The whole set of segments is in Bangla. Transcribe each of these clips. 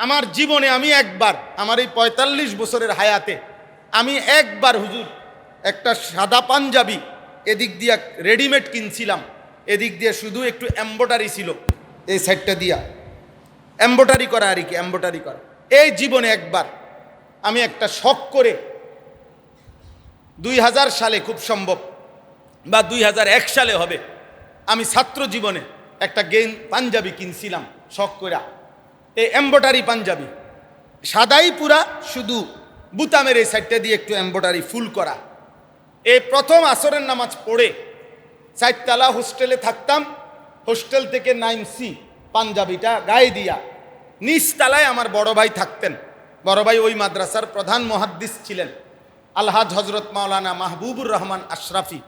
আমার জীবনে আমি একবার, আমার এই ৪৫ বছরের হায়াতে আমি একবার হুজুর একটা সাদা পাঞ্জাবি এদিক দিয়া রেডিমেড কিনছিলাম, এদিক দিয়ে শুধু একটু এম্ব্রয়ডারি ছিল, এই সাইডটা দিয়া এম্ব্রয়ডারি করা আর কি, এম্ব্রয়ডারি করা। এই জীবনে একবার আমি একটা শখ করে ২০০০ সালে খুব সম্ভব বা ২০০১ সালে হবে, আমি ছাত্র জীবনে একটা পাঞ্জাবি কিনছিলাম শখ করে, এই এম্ব্রয়ডারি পাঞ্জাবি, সাদাই পুরা, শুধু বুতামের এই সাইডটা দিয়ে একটু এম্ব্রয়ডারি ফুল করা। এই প্রথম আসরের নামাজ পড়ে ৪তলা হোস্টেলে থাকতাম, হোস্টেল থেকে নামছি পাঞ্জাবিটা গায়ে দিয়া, নিচতলায় আমার বড় ভাই থাকতেন। বড় ভাই ওই মাদ্রাসার প্রধান মুহাদ্দিস ছিলেন, আলহাজ হজরত মাওলানা মাহবুবুর রহমান আশরাফি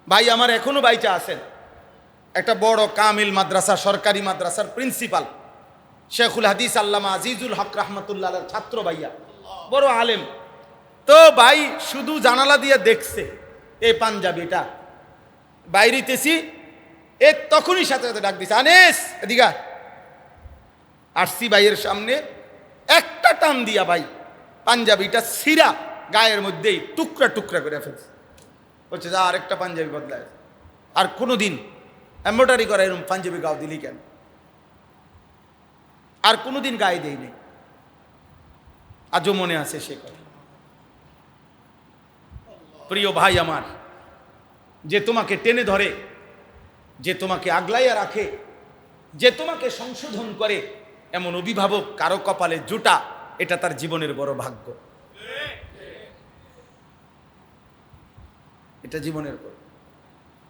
ভাই আমার এখনো বাইচা আছেন, একটা বড় কামিল মাদ্রাসা, সরকারি মাদ্রাসার প্রিন্সিপাল, শেখুল হাদিস আল্লামা আজিজুল হক রহমতুল্লাহ ছাত্র ভাইয়া, বড় আলেম। তো ভাই শুধু জানালা দিয়ে দেখছে এই পাঞ্জাবিটা, বাইরেতেছি, এ তখনই সাথে সাথে ডাক দিছে, আনেস এদিকে আসছি ভাইয়ের সামনে, একটা টান দিয়া ভাই পাঞ্জাবিটা ছিঁড়া গায়ের মধ্যেই টুকরা টুকরা করে ফেলছে। বলছে যা আরেকটা পাঞ্জাবি বদলায়, আর কোনোদিন এম্ব্রয়ডারি করা এরকম পাঞ্জাবি গাও দিলি কেন, আর কোনোদিন গায়ে দেই নেই। আজও মনে আছে সে কথা। প্রিয় ভাই আমার, যে তোমাকে টেনে ধরে, যে তোমাকে আগলাইয়া রাখে, যে তোমাকে সংশোধন করে, এমন অভিভাবক কারো কপালে জুটা, এটা তার জীবনের বড় ভাগ্য, এটা জীবনের বড়।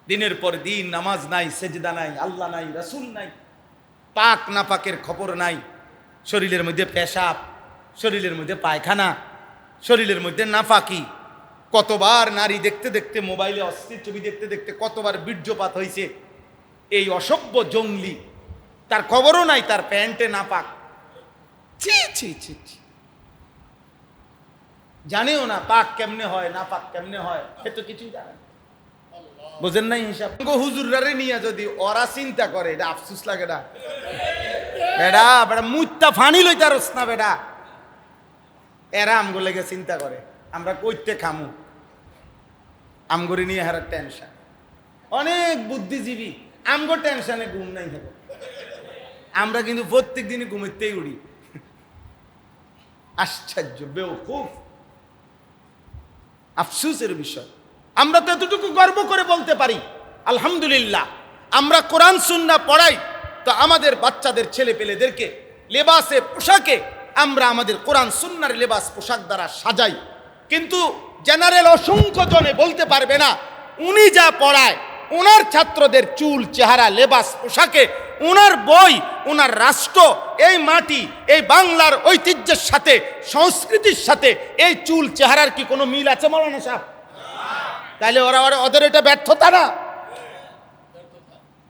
দিনের পর দিন নামাজ নাই, সেজদা নাই, আল্লাহ নাই, রাসূল নাই, পাক না পাকের খবর নাই, শরীরের মধ্যে পেশাব, শরীরের মধ্যে পায়খানা, শরীরের মধ্যে নাফাকি, কতবার নারী দেখতে দেখতে, মোবাইলে অশ্লীল ছবি দেখতে দেখতে কতবার বীর্যপাত হয়েছে। এই অসভ্য জঙ্গলি, তার খবরও নাই, তার প্যান্টে নাপাক, ছি ছি ছি ছি, জানেও না পাক কেমনে হয়, নাপাক কেমনে হয়, সে তো কিছুই জানে না। বুঝেন নাই হিসাব? হুজুররারে নিয়ে যদি ওরা চিন্তা করে, এটা আফসুস লাগে না বেটা, বেটা মুত্তা ফানি লইতারস না বেটা, এরা আমগো লেগে চিন্তা করে আমরা কইতে খামু, আমগরি নিয়ে হারার টেনশন। অনেক বুদ্ধিজীবী আমগো টেনশনে ঘুম নাই হবে, আমরা কিন্তু প্রত্যেক দিনই ঘুমাইতেই উড়ি। আশ্চর্য, বেওকুফ, আফসোসের বিষয়। আমরা তো এতটুকু গর্ব করে বলতে পারি আলহামদুলিল্লাহ, আমরা কোরআন সুন্নাহ পড়াই, তো আমাদের বাচ্চাদের ছেলে পেলেদেরকে লেবাসে পোশাকে আমরা আমাদের কোরআন সুন্নাহর লেবাস পোশাক দ্বারা সাজাই, কিন্তু জেনারেল অসংখ্য জনে বলতে পারবে না উনি যা পড়ায়, ওনার ছাত্রদের চুল, চেহারা, লেবাস পোশাকে, ওনার বই, ওনার রাষ্ট্র, এই মাটি, এই বাংলার ঐতিহ্যের সাথে, সংস্কৃতির সাথে এই চুল চেহারার কি কোনো মিল আছে মাওলানা সাহেব? তাইলে ওদের এটা ব্যর্থতা না?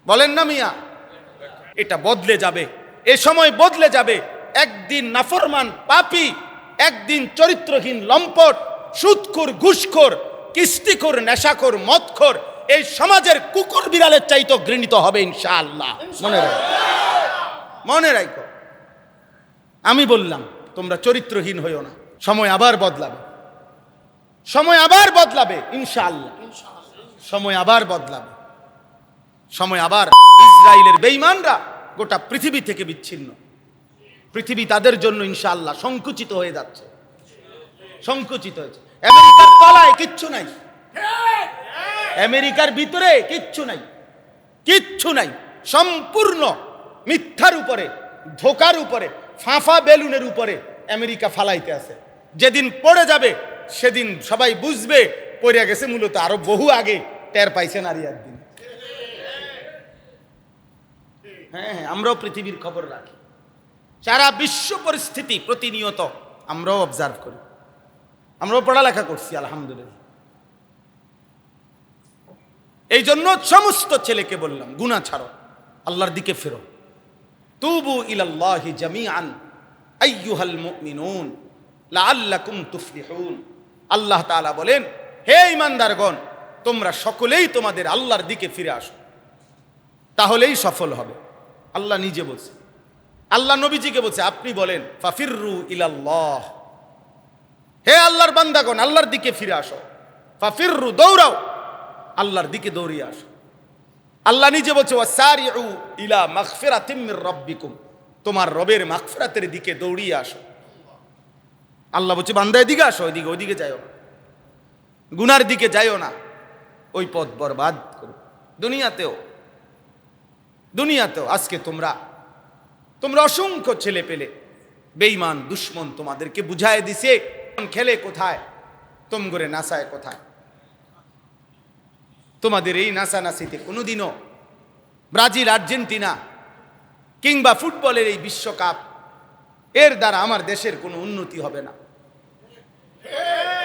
বলেন না মিয়া? এটা বদলে যাবে, এ সময় বদলে যাবে। একদিন নাফরমান পাপী, একদিন চরিত্রহীন লম্পট, সুদখোর, ঘুষখোর, কিস্তিখোর, নেশাখোর, মদখোর এই সমাজের কুকুর বিড়ালের চাইতে ঘৃণিত হবে ইনশাআল্লাহ। মনে রাখো, মনে রাখো, আমি বললাম তোমরা চরিত্রহীন হইও না। সময় আবার বদলাবে, সময় আবার বদলাবে ইনশাআল্লাহ, সময় আবার বদলাবে, সময় আবার। ইসরায়েলের বেঈমানরা গোটা পৃথিবী থেকে বিচ্ছিন্ন, পৃথিবী তাদের জন্য ইনশাআল্লাহ সংকুচিত হয়ে যাচ্ছে, সংকুচিত হয়েছে। আমেরিকার তলায় কিচ্ছু নাই, আমেরিকার ভিতরে কিচ্ছু নাই, কিচ্ছু নাই, সম্পূর্ণ মিথ্যার উপরে, ধোকার উপরে, ফাঁফা বেলুনের উপরে আমেরিকা ফালাইতে আছে। যেদিন পড়ে যাবে সেদিন সবাই বুঝবে পড়ে গেছে মূলত আরো বহু আগে, টের পাইছেন আর একদিন। হ্যাঁ হ্যাঁ, আমরাও পৃথিবীর খবর রাখি, সারা বিশ্ব পরিস্থিতি প্রতিনিয়ত আমরাও অবজার্ভ করি, আমরাও পড়ালেখা করছি আলহামদুলিল্লাহ। এই জন্য সমস্ত ছেলেকে বললাম গুনাহ ছাড়ো, আল্লাহর দিকে ফেরো, তুবু ইলাল্লাহি জামিআন আইয়ুহাল মুমিনুন লাআল্লাকুম তুফলিহুন। আল্লাহ তাআলা বলেন, হে ঈমানদারগণ, তোমরা সকলেই তোমাদের আল্লাহর দিকে ফিরে আসো, তাহলেই সফল হবে। আল্লাহ নিজে বলছে, আল্লাহ নবীজিকে বলছে, আপনি বলেন ফাফিররু ইলাল্লাহ, হে আল্লাহর বান্দাগণ, আল্লাহর দিকে ফিরে আসো। ফাফিররু, দৌড়াও, আল্লাহর দিকে দৌড়িয়ে আসো। আল্লাহ নিজে বলছে ওয়াসারিউ ইলা মাগফিরাতিম মির রাব্বিকুম, তোমার রবের মাগফিরাতের দিকে দৌড়িয়ে আসো। আল্লাহ বলছে বান্দা এদিকে আসো, ওইদিকে যাইও না, গুনার দিকে যাইও না, ওই পথ বরবাদ করো। দুনিয়াতেও আজকে তোমরা অসংখ্য ছেলে পেলে বেঈমান দুশ্মন তোমাদেরকে বুঝায় দিছে খেলে কোথায়, তোমগরে নাসায় কোথায়। তোমাদের এই নাসানাসিতে কোনোদিনও ব্রাজিল, আর্জেন্টিনা কিংবা ফুটবলের এই বিশ্বকাপ, এর দ্বারা আমার দেশের কোনো উন্নতি হবে না,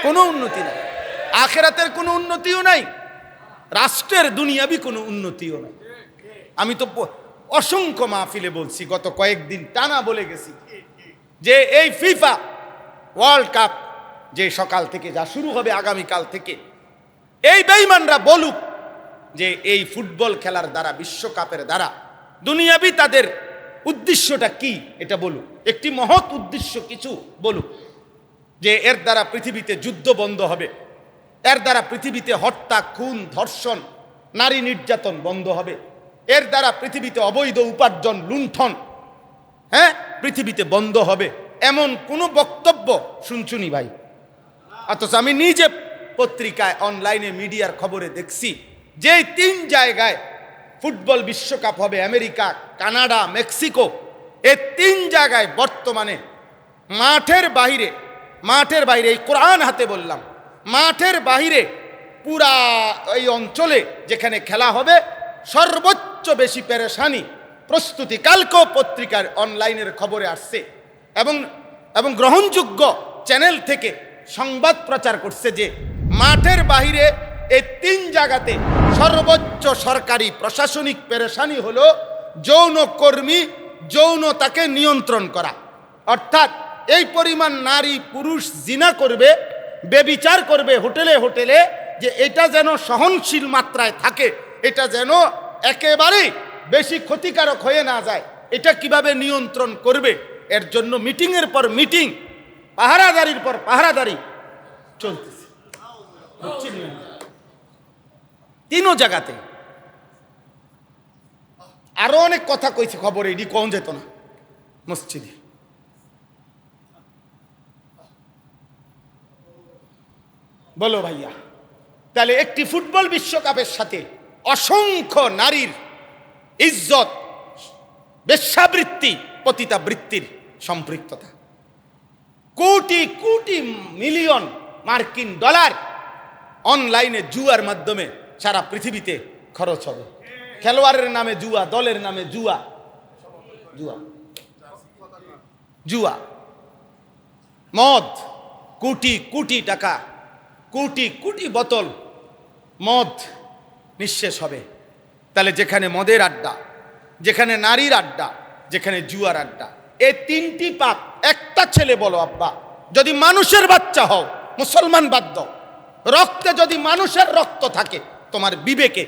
কোনো উন্নতি নাই, আখিরাতের কোনো উন্নতিও নাই, রাষ্ট্রের দুনিয়াবি কোনো উন্নতিও নাই। আমি তো অসংখ্য মাহফিলে বলছি, গত কয়েকদিন টানা বলে গেছি যে এই ফিফা ওয়ার্ল্ড কাপ যে সকাল থেকে যা শুরু হবে আগামীকাল থেকে, এই বেঈমানরা বলুক যে এই ফুটবল খেলার দ্বারা, বিশ্বকাপের দ্বারা দুনিয়াবি তাদের উদ্দেশ্যটা কি, এটা বলুক, একটি মহৎ উদ্দেশ্য কিছু বলুক, যে এর দ্বারা পৃথিবীতে যুদ্ধ বন্ধ হবে, এর দ্বারা পৃথিবীতে হত্যা, খুন, ধর্ষণ, নারী নির্যাতন বন্ধ হবে, এর দ্বারা পৃথিবীতে অবৈধ উপার্জন, লুণ্ঠন পৃথিবীতে বন্ধ হবে, এমন কোনো বক্তব্য শুনছুনি ভাই? অথচ আমি নিজে পত্রিকায়, অনলাইনে, মিডিয়ার খবরে দেখছি যে 3 জায়গায় ফুটবল বিশ্বকাপ হবে, আমেরিকা, কানাডা, মেক্সিকো, এই 3 জায়গায় বর্তমানে মাঠের বাইরে, এই কোরআন হাতে বললাম, মাঠের বাইরে পুরা এই অঞ্চলে যেখানে খেলা হবে সর্বোচ্চ বেশি পেরেশানি, প্রস্তুতি। কালকেও পত্রিকার অনলাইনের খবরে আসছে এবং গ্রহণযোগ্য চ্যানেল থেকে সংবাদ প্রচার করছে যে মাঠের বাইরে এই 3 জায়গাতে সর্বোচ্চ সরকারি প্রশাসনিক পেরেশানি হলো যৌনকর্মী, যৌনতাকে নিয়ন্ত্রণ করা। অর্থাৎ এই পরিমাণ নারী পুরুষ জিনা করবে, বেবিচার করবে হোটেলে হোটেলে, যে এটা যেন সহনশীল মাত্রায় থাকে, এটা যেন একেবারে বেশি ক্ষতিকারক হয়ে না যায়, এটা কিভাবে নিয়ন্ত্রণ করবে, এর জন্য মিটিংয়ের পর মিটিং, পাহারাদারির পর পাহারাদারি চলতেছে 3 জায়গাতে। আরো অনেক কথা কইছে খবরে, এটি কম যেত না মসজিদে। বলো ভাইয়া, তাহলে একটি ফুটবল বিশ্বকাপের সাথে অসংখ্য নারীর ইজ্জত, বেশ্যাবৃত্তি, পতিতাবৃত্তির সম্পৃক্ততা, কোটি কোটি মিলিয়ন মার্কিন ডলার অনলাইনে জুয়ার মাধ্যমে সারা পৃথিবীতে খরচ হবে। খেলোয়াড়ের নামে জুয়া, দলের নামে জুয়া, মদ, কোটি কোটি টাকা, কোটি কোটি বোতল মদ নিঃশেষ হবে। তাহলে যেখানে মদের আড্ডা, যেখানে নারীর আড্ডা, যেখানে জুয়ার আড্ডা, এই 3টি পাপ। একটা ছেলে বলো আব্বা, যদি মানুষের বাচ্চা হও, মুসলমান বাদ দাও, রক্তে যদি মানুষের রক্ত থাকে, তোমার বিবেকে,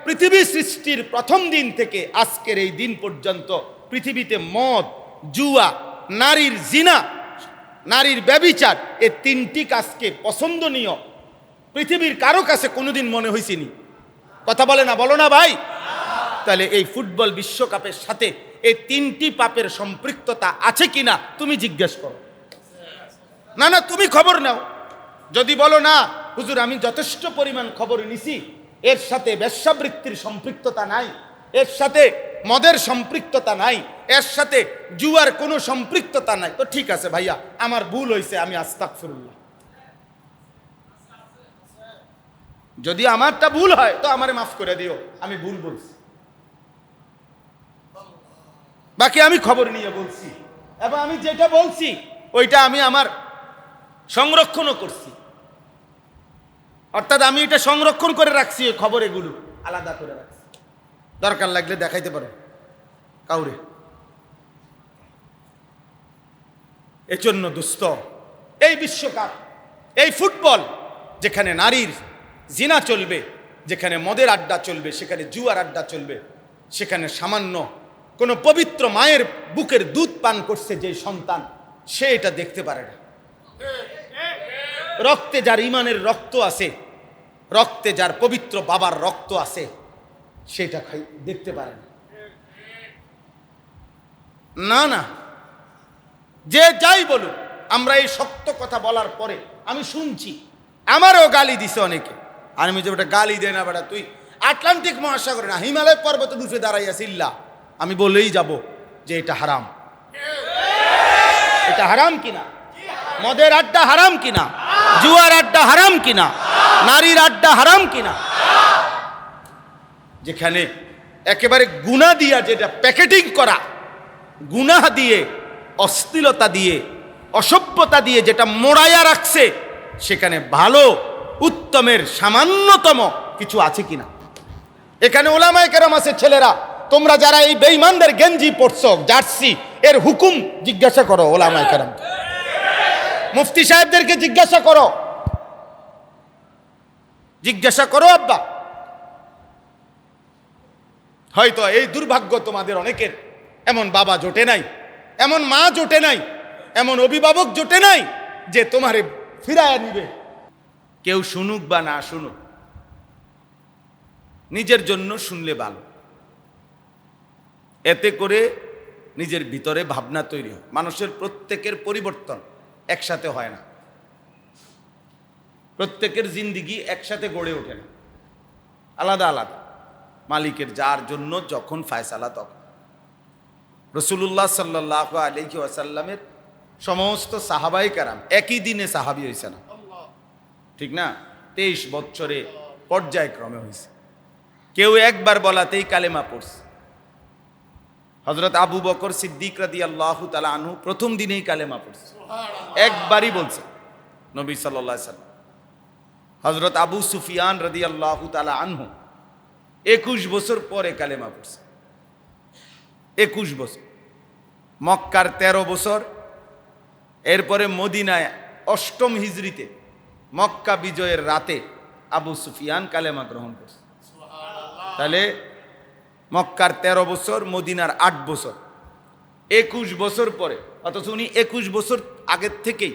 পৃথিবী সৃষ্টির প্রথম দিন থেকে আজকের এই দিন পর্যন্ত পৃথিবীতে মদ, জুয়া, নারীর জিনা, নারীর ব্যভিচার, এই 3টি কাজকে পছন্দনীয় পৃথিবীর কারো কাছে কোনোদিন মনে হয়েছিনি? কথা বলে না, বলো না ভাই? তাহলে এই ফুটবল বিশ্বকাপের সাথে এই 3টি পাপের সম্পৃক্ততা আছে কিনা তুমি জিজ্ঞেস করো। না, তুমি খবর নাও। যদি বলো না হুজুর আমি যথেষ্ট পরিমাণ খবর নিছি, এর সাথে বেশ্যাবৃত্তির সম্পৃক্ততা নাই, এর সাথে মদের সম্পৃক্ততা নাই, এর সাথে জুয়ার কোনো সম্পৃক্ততা নাই, তো ঠিক আছে ভাইয়া, আমার ভুল হয়েছে, আমি আস্তাগফিরুল্লাহ। যদি আমারটা ভুল হয় তো আমারে মাফ করে দিও, আমি ভুল বলছি, বাকি আমি খবর নিয়ে বলছি, এবং আমি যেটা বলছি ওইটা আমি আমার সংরক্ষণও করছি। অর্থাৎ আমি এটা সংরক্ষণ করে রাখছি, ওই খবর এগুলো আলাদা করে রাখছি, দরকার লাগলে দেখাইতে পারো কাউরে। এজন্য দোস্ত, এই বিশ্বকাপ, এই ফুটবল, যেখানে নারীর জিনা চলবে, যেখানে মদের আড্ডা চলবে, সেখানে জুয়ার আড্ডা চলবে, সেখানে সামান্য কোন পবিত্র মায়ের বুকের দুধ পান করছে যে সন্তান, সে এটা দেখতে পারে না। রক্তে যার ইমানের রক্ত আছে, রক্তে যার পবিত্র বাবার রক্ত আছে, সেটা দেখতে পারে না। না না, যে যাই বলুক, আমরা এই শক্ত কথা বলার পরে আমি শুনছি, আমারও গালি দিছে অনেকে। আর আমি যে ওটা গালি দেয় না, বেটা তুই আটলান্টিক মহাসাগরে না হিমালয় পর্বতে উঠে দাঁড়াইয়াছি, ইল্লা আমি বলেই যাব যে এটা হারাম। এটা হারাম কিনা? মদের আড্ডা হারাম কিনা? জুয়ার আড্ডা হারাম কিনা? নারীর আড্ডা হারাম কিনা? যেখানে একেবারে গুনাহ দিয়া, যেটা প্যাকেটিং করা, গুনাহ দিয়ে, অশ্লীলতা দিয়ে, অসভ্যতা দিয়ে যেটা মোড়াইয়া রাখছে, সেখানে ভালো উত্তমের সামান্যতম কিছু আছে কিনা? এখানে ওলামায়ে কেরাম আছে, ছেলেরা তোমরা যারা এই বেঈমানদের গেঞ্জি পরছো, জার্সি, এর হুকুম জিজ্ঞাসা করো ওলামায়ে কেরাম, মুফতি সাহেবদেরকে জিজ্ঞাসা করো, জিজ্ঞাসা করো আব্বা। হয়তো এই দুর্ভাগ্য তোমাদের অনেকের, এমন বাবা জোটে নাই, এমন মা জোটে নাই, এমন অভিভাবক জোটে নাই যে তোমারে ফিরায় নিবে। কেউ শুনুক বা না শুনুক, নিজের জন্য শুনলে ভালো। এতে করে নিজের ভিতরে ভাবনা তৈরি হয়। মানুষের প্রত্যেকের পরিবর্তন একসাথে হয় না, প্রত্যেকের জিন্দিগি একসাথে গড়ে ওঠে না, আলাদা আলাদা। মালিকের যার জন্য যখন ফায়সালা তখন। রাসূলুল্লাহ সাল্লাল্লাহু আলাইহি ওয়াসাল্লামের সমস্ত সাহাবায়ে কেরাম একই দিনে সাহাবী হয়েছে না, ঠিক না? 23 বছরে পর্যায়ক্রমে হয়েছে। কেউ একবার বলাতেই কালেমা পড়ছে। হযরত আবু বকর সিদ্দিক রাদিয়াল্লাহু তাআলা আনহু প্রথম দিনেই কালেমা পড়ছে, একবারই বলছে নবী সাল্লাল্লাহু আলাইহি ওয়াসাল্লাম। হযরত আবু সুফিয়ান রাদিয়াল্লাহু তাআলা আনহু 21 বছর পরে কালেমা পড়ছে, 21 বছর। মক্কার 13 বছর, এরপরে মদিনায় 8ম হিজরিতে মক্কা বিজয়ের রাতে আবু সুফিয়ান কালেমা গ্রহণ করছে। তাহলে মক্কার 13 বছর, মদিনার 8 বছর, 21 বছর পরে। অথচ উনি 21 বছর আগের থেকেই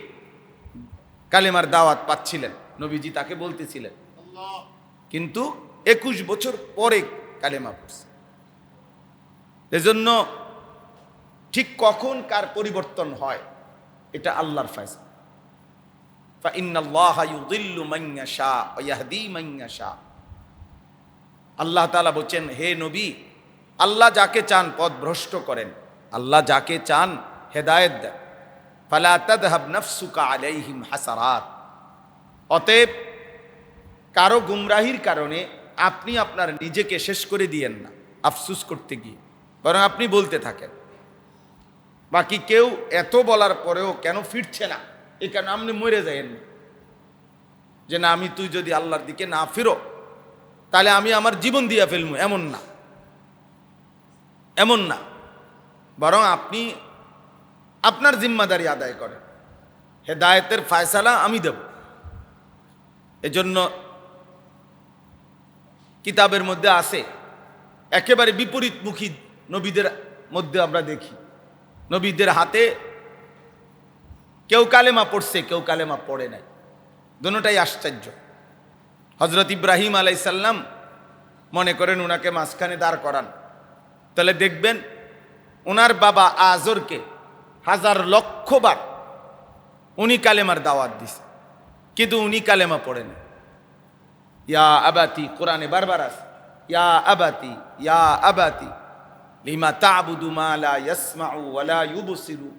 কালেমার দাওয়াত পাচ্ছিলেন, নবীজি তাকে বলতেছিলেন, কিন্তু 21 বছর পরে কালেমা পড়ছে। এজন্য ঠিক কখন কার পরিবর্তন হয় এটা আল্লাহর ফয়সালা। ফাইন্নাল্লাহা ইউযিল্লু মান ইয়াশা ওয়া ইয়াহদি মান ইয়াশা। আল্লাহ তাআলা বলেন, হে নবী, আল্লাহ যাকে চান পথ ভ্রষ্ট করেন, আল্লাহ যাকে চান হেদায়েত দেন। ফালা তাযহাব নাফসুকা আলাইহিম হাসারাত। অতএব কারো গুমরাহির কারণে আপনি আপনার নিজেকে শেষ করে দিয়েন না আফসোস করতে গিয়ে, বরং আপনি বলতে থাকেন। বাকি কেউ এত বলার পরেও কেন ফিরছে না, এই কারণে আপনি মরে যায়েন না, যে না আমি তুই যদি আল্লাহর দিকে না ফিরো তাহলে আমি আমার জীবন দিয়া ফেলবো, এমন না, এমন না। বরং আপনি আপনার জিম্মাদারি আদায় করেন, হেদায়েতের ফয়সালা আমি দেব। এজন্য কিতাবের মধ্যে আছে একেবারে বিপরীতমুখী নবীদের মধ্যে আমরা দেখি, নবীদের হাতে কেউ কালেমা পড়ছে, কেউ কালেমা পড়ে নাই, দুটোটাই আশ্চর্য। হযরত ইব্রাহিম আলাইহিস সালাম মনে করেন উনাকে মাঝখানে দাঁড় করান, তাহলে দেখবেন ওনার বাবা আজরকে 1000 লক্ষ বার উনি কালেমার দাওয়াত দিছে, কিন্তু উনি কালেমা পড়েন। ইয়া আবাতি, কোরআনে বারবার আছে, ইয়া আবাতি, ইয়া আবাতি লিমা তা'বুদু মা লা ইয়াসমাউ ওয়া লা ইউবসিরু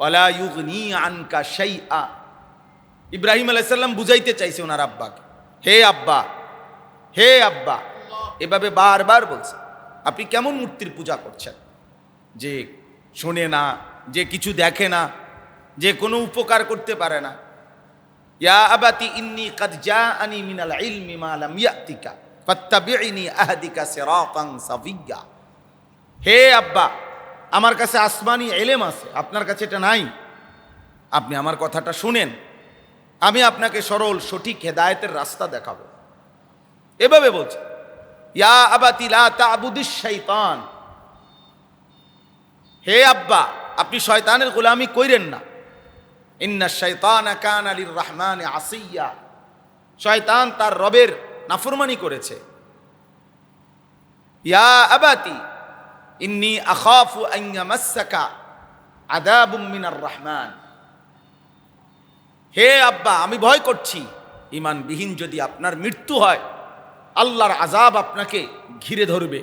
ওয়া লা ইউগনি আনকা শাইআ। ইব্রাহিম আলাইহিস সালাম বুঝাইতে চাইছে ওনার আব্বাকে, হে আব্বা, হে আব্বা, এভাবে বারবার বলছে, আপনি কেমন মূর্তির পূজা করছেন, যে শোনে না, যে কিছু দেখে না, যে কোনো উপকার করতে পারে না। ইয়া আবাতি ইন্নী কাদ জাআনি মিনাল ইলমি মা লাম ইয়াতিকা ফাত্তাবি'নি আহদিকা সিরাতান সাবিয়্যা। হে আব্বা, আমার কাছে আসমানি ইলম আছে, আপনার কাছে এটা নাই, আপনি আমার কথাটা শুনেন, আমি আপনাকে সরল সঠিক হেদায়েতের রাস্তা দেখাবো। এভাবে বলছে, ইয়া আবাতি লা তা'বুদিশ শাইতান, হে আব্বা, আপনি শয়তানের গোলামি কইরেন না। ইন্না শাইতানা কানা লির-রাহমানি আসিয়া, শয়তান তার রবের নাফরমানি করেছে। ইয়া আবাতি ইন্নী আখাফু আন ইয়ামাসসাকা আযাবুম মিনার রাহমান, হে আব্বা, আমি ভয় করছি ঈমানবিহীন যদি আপনার মৃত্যু হয়, আল্লাহর আযাব আপনাকে ঘিরে ধরবে।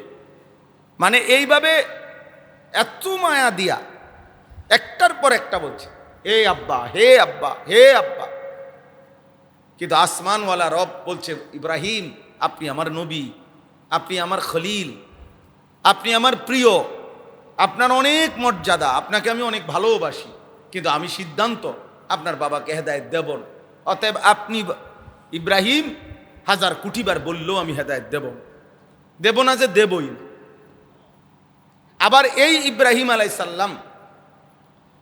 মানে এইভাবে এত মায়া দিয়া একটার পর একটা বলছে, হে আব্বা, হে আব্বা, হে আব্বা। কিন্তু আসমানওয়ালা রব বলছে, ইব্রাহিম, আপনি আমার নবী, আপনি আমার খলিল, আপনি আমার প্রিয়, আপনার অনেক মর্যাদা, আপনাকে আমি অনেক ভালোবাসি, কিন্তু আমি সিদ্ধান্ত আপনার বাবাকে হেদায়েত দেব না। অতএব আপনি ইব্রাহিম 1000 কোটিবার বললেও আমি হেদায়েত দেব না, যে দেবই না। আবার এই ইব্রাহিম আলাইহিস সালাম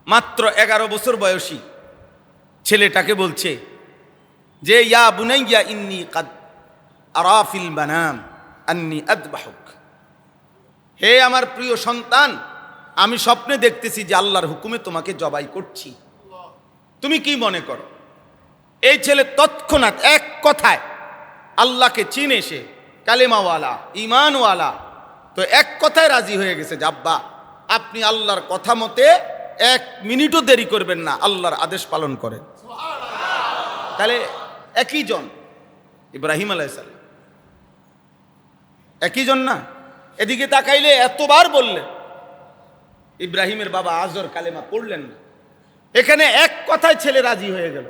মাত্র 11 বছর বয়সী ছেলেটাকে বলছে যে, ইয়া বুনাইয়া ইন্নী কাদ আরা ফিল মানাম আন্নী আযবাহুক, হে আমার প্রিয় সন্তান, আমি স্বপ্নে দেখতেছি যে আল্লাহর হুকুমে তোমাকে জবাই করছি, তুমি কি মনে করো? এই ছেলে তৎক্ষণাৎ এক কথায় আল্লাহকে চিনে, সে কালেমাওয়ালা, ঈমানওয়ালা, তো এক কথায় রাজি হয়ে গেছে যে আব্বা, আপনি আল্লাহর কথা মতে 1 মিনিটও দেরি করবেন না, আল্লাহর আদেশ পালন করেন। তাহলে একই জন ইব্রাহিম আলাইহিস সালাম, একই জন না? এদিকে তাকাইলে এতবার বললেন, ইব্রাহিমের বাবা আজর কালেমা পড়লেন না, এখানে এক কথায় ছেলে রাজি হয়ে গেল।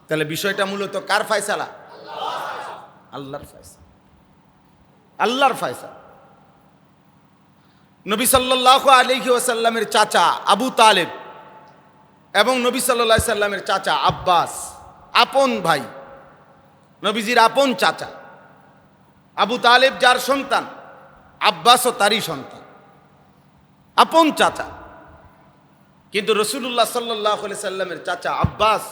তাহলে বিষয়টা মূলত কার ফয়সালা? আল্লাহর ফয়সালা, আল্লাহর ফয়সালা। নবী সাল্লাল্লাহু আলাইহি ওয়াসাল্লামের চাচা আবু তালেব এবং নবী সাল্লাল্লাহু আলাইহি সাল্লামের চাচা আব্বাস, আপন ভাই, নবীজির আপন চাচা। আবু তালেব যার সন্তান, আব্বাসও তারই সন্তান, আপন চাচা। কিন্তু রাসূলুল্লাহ সাল্লাল্লাহু আলাইহি সাল্লামের চাচা আব্বাস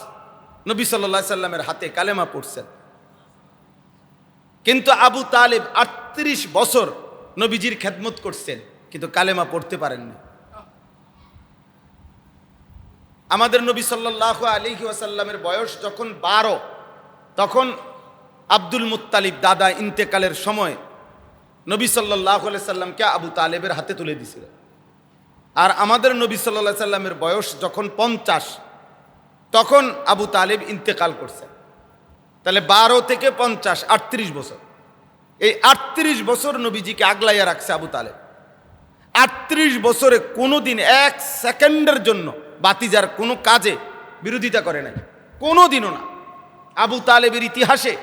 নবী সাল্লাল্লাহু আলাইহি সাল্লামের হাতে কালেমা পড়ছেন, কিন্তু আবু তালেব 38 বছর নবীজির খেদমত করছেন, কিন্তু কালেমা পড়তে পারেননি। আমাদের নবী সাল্লাল্লাহু আলাইহি ওয়াসাল্লামের বয়স যখন 12, তখন আব্দুল মুত্তালিব দাদা ইন্তেকালের সময় নবী সাল্লাল্লাহু আলাইহি সাল্লামকে আবু তালেবের হাতে তুলে দিয়েছিলেন। আর আমাদের নবী সাল্লাল্লাহু আলাইহি সাল্লামের বয়স যখন 50, তখন আবু তালেব ইন্তেকাল করছেন। তাহলে 12 থেকে 50, 38 বছর। এই 38 বছর নবীজিকে আগলাইয়া রাখছে আবু তালেব। 38 বছরে কোনোদিন 1 সেকেন্ডের জন্য বাতিজার কোনো কাজে বিরোধিতা করে নাই, কোনো দিনও না। আবু তালেবের ইতিহাসে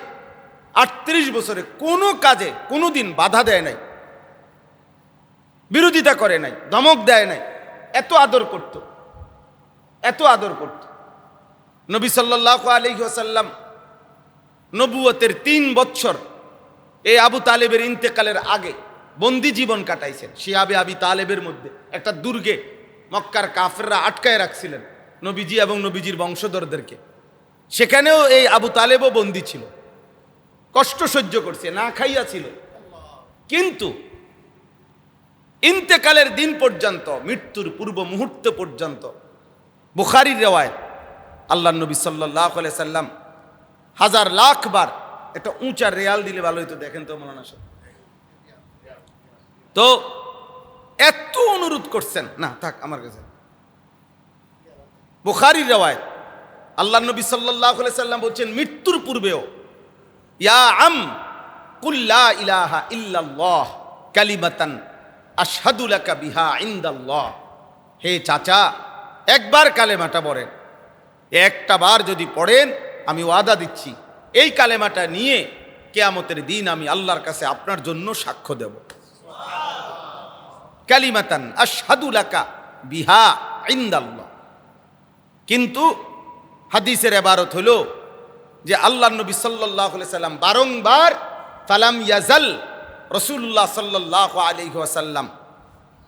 38 বছরে কোনো কাজে কোনো দিন বাধা দেয় নাই, বিরোধিতা করে নাই, ধমক দেয় নাই। এত আদর করত, এত আদর করত। নবী সাল্লাল্লাহু আলাইহি ওয়াসাল্লাম নবুয়তের 3 বছর এই আবু তালেবের ইন্তেকালের আগে বন্দি জীবন কাটাইছেন শিয়াবে আবি তালেবের মধ্যে। একটা দুর্গে মক্কার কাফেররা আটকায় রাখছিলেন নবীজি এবং নবীজির বংশধরদেরকে। সেখানেও এই আবু তালেবও বন্দি ছিল, কষ্ট সহ্য করছে, না খাইয়া ছিল। কিন্তু ইন্তেকালের দিন পর্যন্ত, মৃত্যুর পূর্ব মুহূর্ত পর্যন্ত, বুখারীর রিওয়ায়াত, আল্লাহর নবী সাল্লাল্লাহু আলাইহি সাল্লাম 1000 লাখ বার, একটা উঁচা রেয়াল দিলে ভালো হইতো, দেখেন তো মৌলানা সাহেব, তো এত অনুরোধ করছেন, না থাক আমার কাছে। বুখারীর রিওয়ায়াত, আল্লাহর নবী সাল্লাল্লাহু আলাইহি সাল্লাম বলছেন মৃত্যুর পূর্বেও, ইয়া আম কুল লা ইলাহা ইল্লাল্লাহ কালিমাতান আশহাদু লাকা বিহা ইনদাল্লাহ, হে চাচা একবার কালেমাটা পড়েন, একটা বার যদি পড়েন আমি ওয়াদা দিচ্ছি এই কালেমাটা নিয়ে কিয়ামতের দিন আমি আল্লাহর কাছে আপনার জন্য সাক্ষ্য দেব। কালিমাতান আশহাদু লাকা বিহা ইনদাল্লাহ। কিন্তু হাদিসের ইবারত হলো যে আল্লাহর নবী সাল্লাল্লাহু আলাইহি সাল্লাম বারংবার ফালাম ইয়াজাল রাসূলুল্লাহ সাল্লাল্লাহু আলাইহি ওয়াসাল্লাম,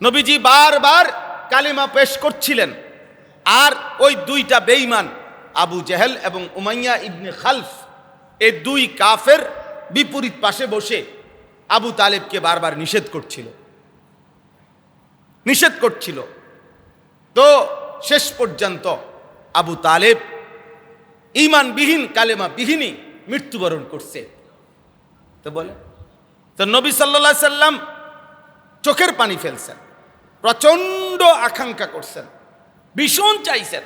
নবীজি বারবার কালিমা পেশ করছিলেন। আর ওই 2টা বেঈমান আবু জেহেল এবং উমাইয়া ইবনে খালফ, এই 2 কাফের বিপরীত পাশে বসে আবু তালেবকে বারবার নিষেধ করছিল। নিষেধ করছিল। তো শেষ পর্যন্ত আবু তালেব ঈমানবিহীন কালেমা বিহীনই মৃত্যুবরণ করছে। তো বলে, তো নবী সাল্লাল্লাহু আলাইহি সাল্লাম চোখের পানি ফেলছেন, প্রচন্ড আকাঙ্ক্ষা করছেন, ভীষণ চাইছেন,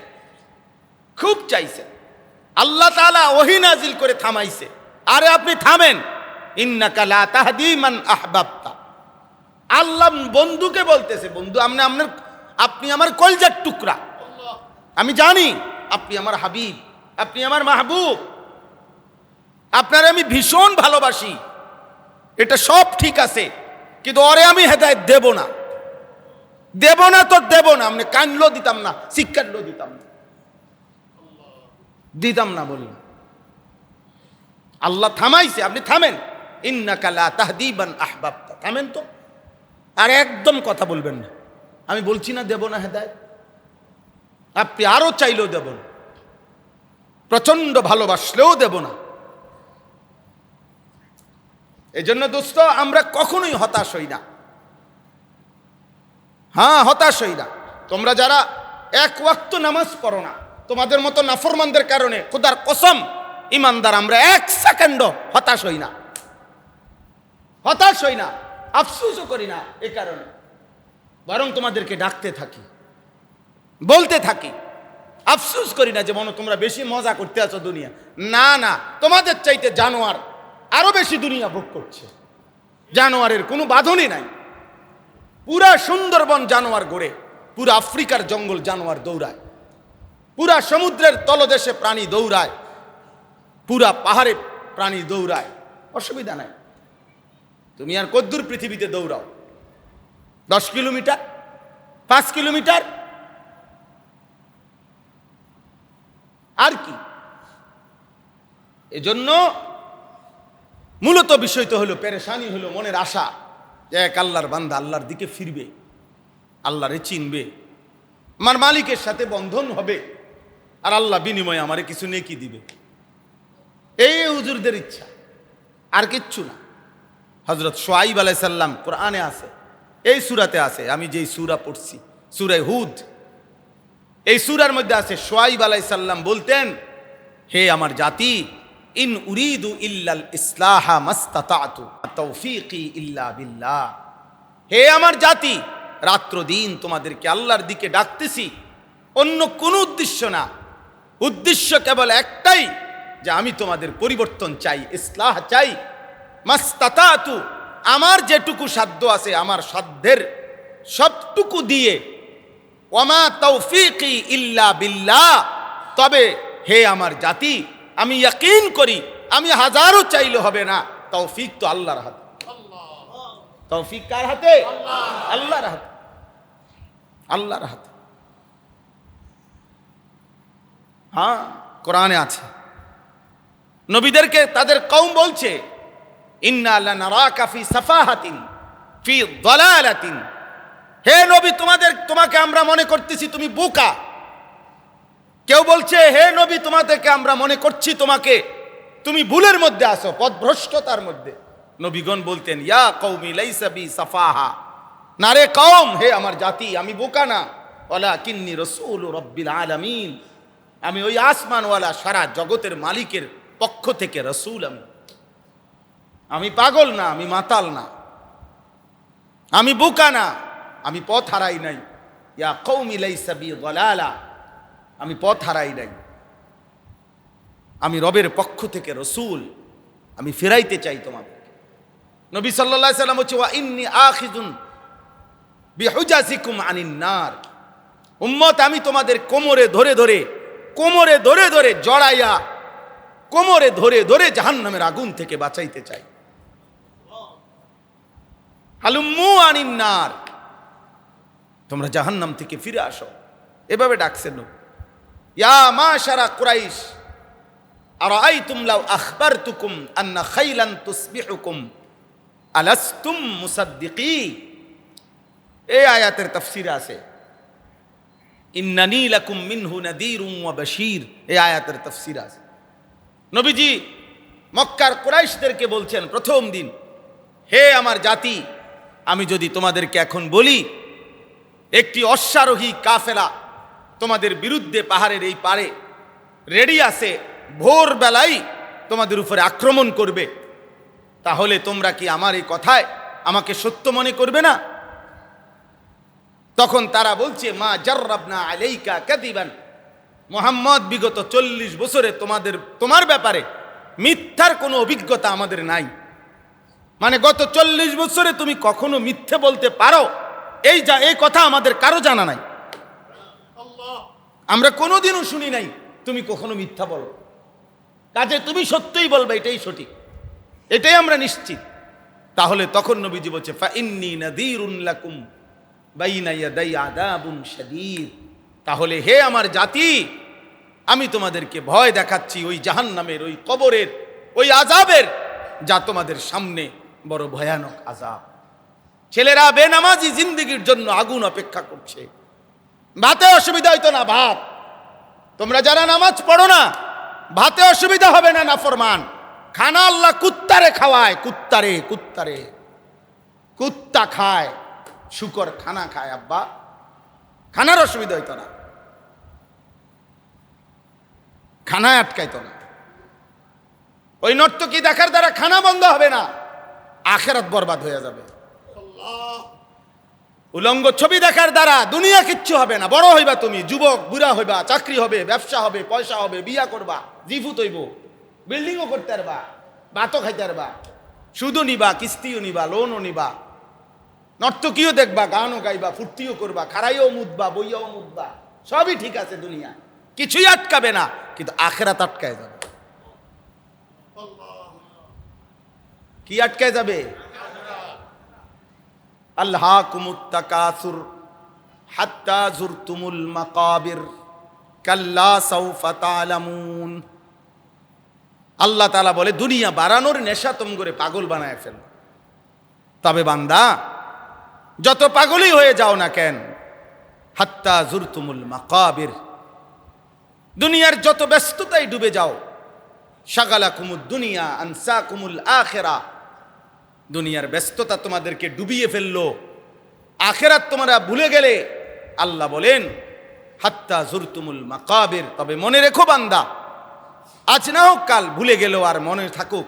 খুব চাইছেন। আল্লাহ তাআলা ওহী নাজিল করে থামাইছে, আরে আপনি থামেন, ইন্নাকা লা তাহদি মান আহবাবতা। আল্লাহ বন্ধুকে বলতেছে, বন্ধু আপনি আমার কলজার টুকরা, আমি জানি আপনি আমার হাবিব, আপনি আমার মাহবুব, আপনারে আমি ভীষণ ভালোবাসি, এটা সব ঠিক আছে, কিন্তু ওরে আমি হেদায়েত দেব না, দেব না তো দেব না। আপনি কানলো দিতাম না, শিক্ষারলো দিতাম না বলি। আল্লাহ থামাইছে, আপনি থামেন, ইন্নাকা লা তাহদি মান আহবাবতা, থামেন তো। আর একদম কথা বলবেন না, আমি বলছি না দেব না হেদায়েত, আপনি আরো চাইলেও দেব না, প্রচন্ড ভালোবাসলেও দেব না। এই জন্য দোস্ত, আমরা কখনোই হতাশ হই না। হ্যাঁ, হতাশ হই না। তোমরা যারা এক ওয়াক্ত নামাজ পড়ো না, তোমাদের মতো নাফরমানদের কারণে খোদার কসম ইমানদার আমরা এক সেকেন্ডও হতাশ হই না, হতাশ হই না, আফসোসও করি না। এ কারণে বরং তোমাদেরকে ডাকতে থাকি, বলতে থাকি, আফসোস করি না যে মনে তোমরা বেশি মজা করতে আছো দুনিয়া। না না, তোমাদের চাইতে জানোয়ার আরো বেশি দুনিয়া ভোগ করছে। জানোয়ারের কোনো বাঁধনই নাই। পুরা সুন্দরবন জানোয়ার গড়ে, পুরা আফ্রিকার জঙ্গল জানোয়ার দৌড়ায়, পুরা সমুদ্রের তলদেশে প্রাণী দৌড়ায়, পুরা পাহাড়ে প্রাণী দৌড়ায়, অসুবিধা নাই। তুমি আর কদ্দুর পৃথিবীতে দৌড়াও, 10 কিলোমিটার, 5 কিলোমিটার, আর কি। এজন্য মূলত বিষয় তো হলো, পেরেশানি হলো মনের আশা যে এক আল্লাহর বান্দা আল্লাহর দিকে ফিরবে, আল্লাহরে চিনবে, আমার মালিকের সাথে বন্ধন হবে, আর আল্লাহ বিনিময়ে আমারে কিছু নেকি দিবে। এই হুজুরদের ইচ্ছা, আর কিচ্ছু না। হযরত শুআয়ব আলাইহিস সালাম কোরআনে আছে, এই সূরাতে আছে, আমি যেই সূরা পড়ছি সূরা হুদ, এই সূরার মধ্যে আছে শুআয়ব আলাইহিস সালাম বলতেন, হে আমার জাতি, ইন উরিদু ইল্লাল ইসলাহা মাস্তাতাতু তাওফীকি ইল্লা বিল্লাহ। হে আমার জাতি, রাত্র দিন তোমাদেরকে আল্লাহর দিকে ডাকতেছি, অন্য কোনো উদ্দেশ্য না, উদ্দেশ্য কেবল একটাই যে আমি তোমাদের পরিবর্তন চাই, ইসলাহ চাই। মাস্তাতাতু, আমার যেটুকু সাধ্য আছে, আমার সাধ্যের সবটুকু দিয়ে, ওয়ামা তাওফীকি ইল্লা বিল্লাহ, তবে হে আমার জাতি, আমি ইয়াকিন করি, আমি হাজারো চাইলে হবে না, তৌফিক তো আল্লাহর হাতে। তৌফিক কার হাতে? আল্লাহর হাতে, আল্লাহর হাতে। হ্যাঁ, কোরআনে আছে, নবীদেরকে তাদের কওম বলছে, ইন্না লানারাকা ফি সাফাহাতিন ফি দালালাতিন। হে নবী, তোমাকে আমরা মনে করতেছি তুমি বোকা। কেউ বলছে, হে নবী, তোমাদেরকে আমরা মনে করছি তোমাকে তুমি ভুলের মধ্যে আসো, পথভ্রষ্টতার মধ্যে। নবীগণ বলতেন, ইয়া কওমি লাইসা বি সাফাহা, না রে কওম, হে আমার জাতি, আমি বোকা না, ওয়ালাকিন্নী রাসূল রাব্বিল আলামিন, আমি ওই আসমানওয়ালা সারা জগতের মালিকের পক্ষ থেকে রাসূল। আমি পাগল না, আমি মাতাল না, আমি বোকা না, আমি পথ হারাই নাই। ইয়া কওমি লাইসা বি দালালা, আমি পথ হারাই নাই, আমি রবের পক্ষ থেকে রসুল, আমি ফেরাইতে চাই তোমাকে। নবী সাল্লাল্লাহু আলাইহি সাল্লাম বলছে, ওয়া ইন্নী আখিযুন বিহুজাজিকুম আনিন নার। উম্মত, আমি তোমাদের কোমরে ধরে ধরে জড়াইয়া, কোমরে ধরে ধরে জাহান্নামের আগুন থেকে বাঁচাইতে চাই। হালুম্মু আনিন নার, তোমরা জাহান্নাম থেকে ফিরে আসো, এভাবে ডাকছেন। ইয়া মাশারা কুরাইশ, আরাআইতুম লাউ আখবারতুকুম আন্না খাইলান তুসবিহুকুম আলাস্তুম মুসাদ্দিকি। এই আয়াতের তাফসীরে আছে, ইন্নানী লাকুম মিনহু নাযীরুম ওয়া বাশীর। এই আয়াতের তাফসীর আছে, নবীজি মক্কার কুরাইশদেরকে বলছেন প্রথম দিন, হে আমার জাতি, আমি যদি তোমাদেরকে এখন বলি একটি অশ্বারোহী কাফেলা তোমাদের বিরুদ্ধে পাহাড়ের এই পারে রেডি আছে, ভোরবেলায় তোমাদের উপরে আক্রমণ করবে, তাহলে তোমরা কি আমার এই কথায় আমাকে সত্য মনে করবে না? তখন তারা বলছে, মা জাররাবনা আলাইকা কাদিবান, মুহাম্মদ বিগত 40 বছরে তোমার ব্যাপারে মিথ্যার কোনো অভিজ্ঞতা আমাদের নাই। মানে গত 40 বছরে তুমি কখনো মিথ্যে বলতে পারো এই কথা আমাদের কারো জানা নাই। আমরা কোনোদিনও শুনি নাই তুমি কখনো মিথ্যা বলো, কাজে তুমি সত্যই বলবে, এটাই সঠিক, এটাই আমরা নিশ্চিত। তাহলে তখন নবীজি বলছে, ফাইন্নী নাযীরুন লাকুম বাইনা ইয়াদাই আযাবুন শাদীদ, তাহলে হে আমার জাতি, আমি তোমাদেরকে ভয় দেখাচ্ছি ওই জাহান্নামের, ওই কবরের, ওই আযাবের, যা তোমাদের সামনে বড় ভয়ানক আযাব। ছেলেরা বেনামাজি জিন্দেগির জন্য আগুন অপেক্ষা করছে। ভাতে অসুবিধা হইতো না, ভাত, তোমরা যারা নামাজ পড়ো না, ভাতে অসুবিধা হবে না, নাফরমান। খানা আল্লাহ কুত্তারে খাওয়ায়, কুত্তা খায়, শুকর খানা খায়। আব্বা, খানার অসুবিধা হইতো না, খানায় আটকাইতো না। ওই নর্তকী দেখার দ্বারা খানা বন্ধ হবে না, আখেরাত বরবাদ হয়ে যাবে। উলঙ্গ ছবি দেখার দ্বারা দুনিয়া কিচ্ছু হবে না। বড় হইবা তুমি, যুবক বুড়া হইবা, চাকরি হবে, ব্যবসা হবে, পয়সা হবে, বিয়া করবা, জিফুত হইব, বিল্ডিংও করতে পারবা, ভাতও খাইতে পারবা, সুদও নিবা, কিস্তিও নিবা, লোনও নিবা, নর্তকীও দেখবা, গানও গাইবা, ফুর্তিও করবা, খারাইও মুদবা, বইয়াও মুদবা, সবই ঠিক আছে, দুনিয়া কিছুই আটকাবে না, কিন্তু আখেরাত আটকায় যাবে। কি আটকায় যাবে? আল্লাহকুমুত তাকাসুর হাত্তা যুরতুমুল মাকাবির কাল্লা সাউফা তা'লামুন। আল্লাহ তাআলা বলে, দুনিয়া বাড়ানোর নেশা তোম করে পাগল বানায় ফেল। তবে বান্দা, যত পাগলই হয়ে যাও না কেন, হাত্তা যুরতুমুল মাকাবির, দুনিয়ার যত ব্যস্ততায় ডুবে যাও, শাগালাকুমুদ দুনিয়া আনসাকুমুল আখিরা, দুনিয়ার ব্যস্ততা তোমাদেরকে ডুবিয়ে ফেললো, আখেরাত তোমরা ভুলে গেলে। আল্লাহ বলেন, হাত্তা যুরতুমুল মাকাবির, তবে মনে রেখো বান্দা, আজ না হোক কাল, ভুলে গেলেও আর মনে থাকুক,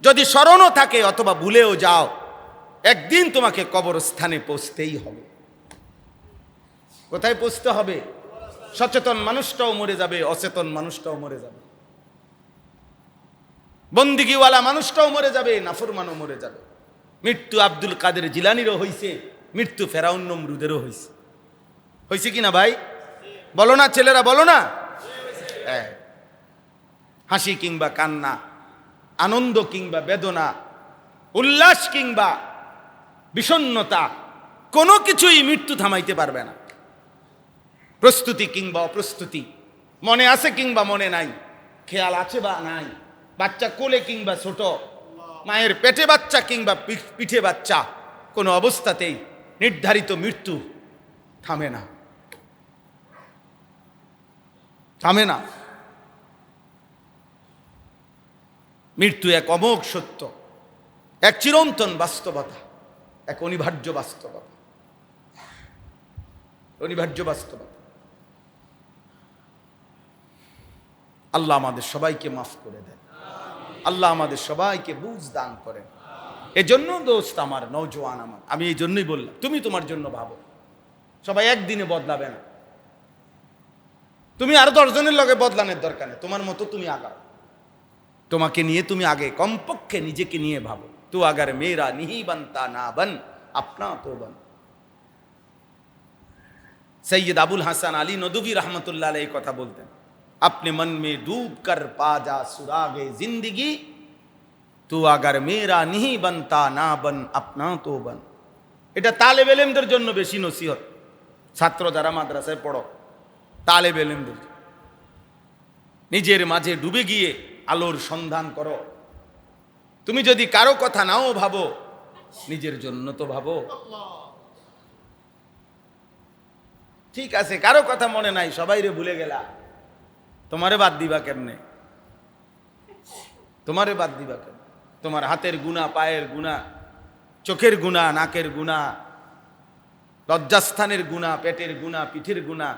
যদি স্মরণও থাকে অথবা ভুলেও যাও, একদিন তোমাকে কবরস্থানে পৌঁছতেই হবে। কোথায় পৌঁছতে হবে? সচেতন মানুষটাও মরে যাবে, অচেতন মানুষটাও মরে যাবে, বন্দিগিওয়ালা মানুষটাও মরে যাবে, নাফরমানও মরে যাবে। মৃত্যু আব্দুল কাদের জিলানিরও হইছে, মৃত্যু ফেরাউন নমরুদেরও হইছে। হইছে কি না ভাই? বলো না ছেলেরা, বলো না। হাসি কিংবা কান্না, আনন্দ কিংবা বেদনা, উল্লাস কিংবা বিষণ্ণতা, কোনো কিছুই মৃত্যু থামাইতে পারবে না। প্রস্তুতি কিংবা অপ্রস্তুতি, মনে আছে কিংবা মনে নাই, খেয়াল আছে বা নাই, বাচ্চা কোলে কিংবা ছোট, মায়ের পেটে বাচ্চা কিংবা পিঠে বাচ্চা, কোনো অবস্থাতেই নির্ধারিত মৃত্যু থামে না, থামে না। মৃত্যু এক অমোঘ সত্য, এক চিরন্তন বাস্তবতা, এক অনিবার্য বাস্তবতা, অনিবার্য বাস্তবতা। আল্লাহ আমাদের সবাইকে মাফ করে দেন, আল্লাহ আমাদের সবাইকে বুঝ দান করেন। এজন্য দোস্ত আমার, নওজোয়ান আমার, আমি এই জন্যই বললাম, তুমি তোমার জন্য ভাবো, সবাই একদিনে বদলাবে না। তুমি আরো 10 জনের লগে বদলানোর দরকার নেই, তোমার মতো তুমি আগাও, তোমাকে নিয়ে তুমি আগে কমপক্ষে নিজেকে নিয়ে ভাবো। তু আগার মেরা নিহি বানতা না বন, আপনা তো বন। সৈয়দ আবুল হাসান আলী নদভী রহমতুল্লাহ আলাইহি কথা বলতেন, अपने मन में डूब कर पा जा सुरागे जिंदगी, तू अगर मेरा नहीं बनता ना बन अपना तो बन। এটা তালেব ইলমদের জন্য বেশি নসিহত। ছাত্র যারা মাদ্রাসায় পড়ো, তালেব ইলমদের, নিজের মাঝে ডুবে গিয়ে আলোর সন্ধান করো। তুমি যদি কারো কথা নাও ভাবো, নিজের জন্য তো ভাবো। ঠিক আছে, কারো কথা মনে নাই, সবাইরে ভুলে গেলা, তোমারে বাদ দিবা কেমনে? তোমারে বাদ দিবা কেমনে? তোমার হাতের গুনাহ, পায়ের গুনাহ, চোখের গুনাহ, নাকের গুনাহ, লজ্জাস্থানের গুনাহ, পেটের গুনাহ, পিঠের গুনাহ,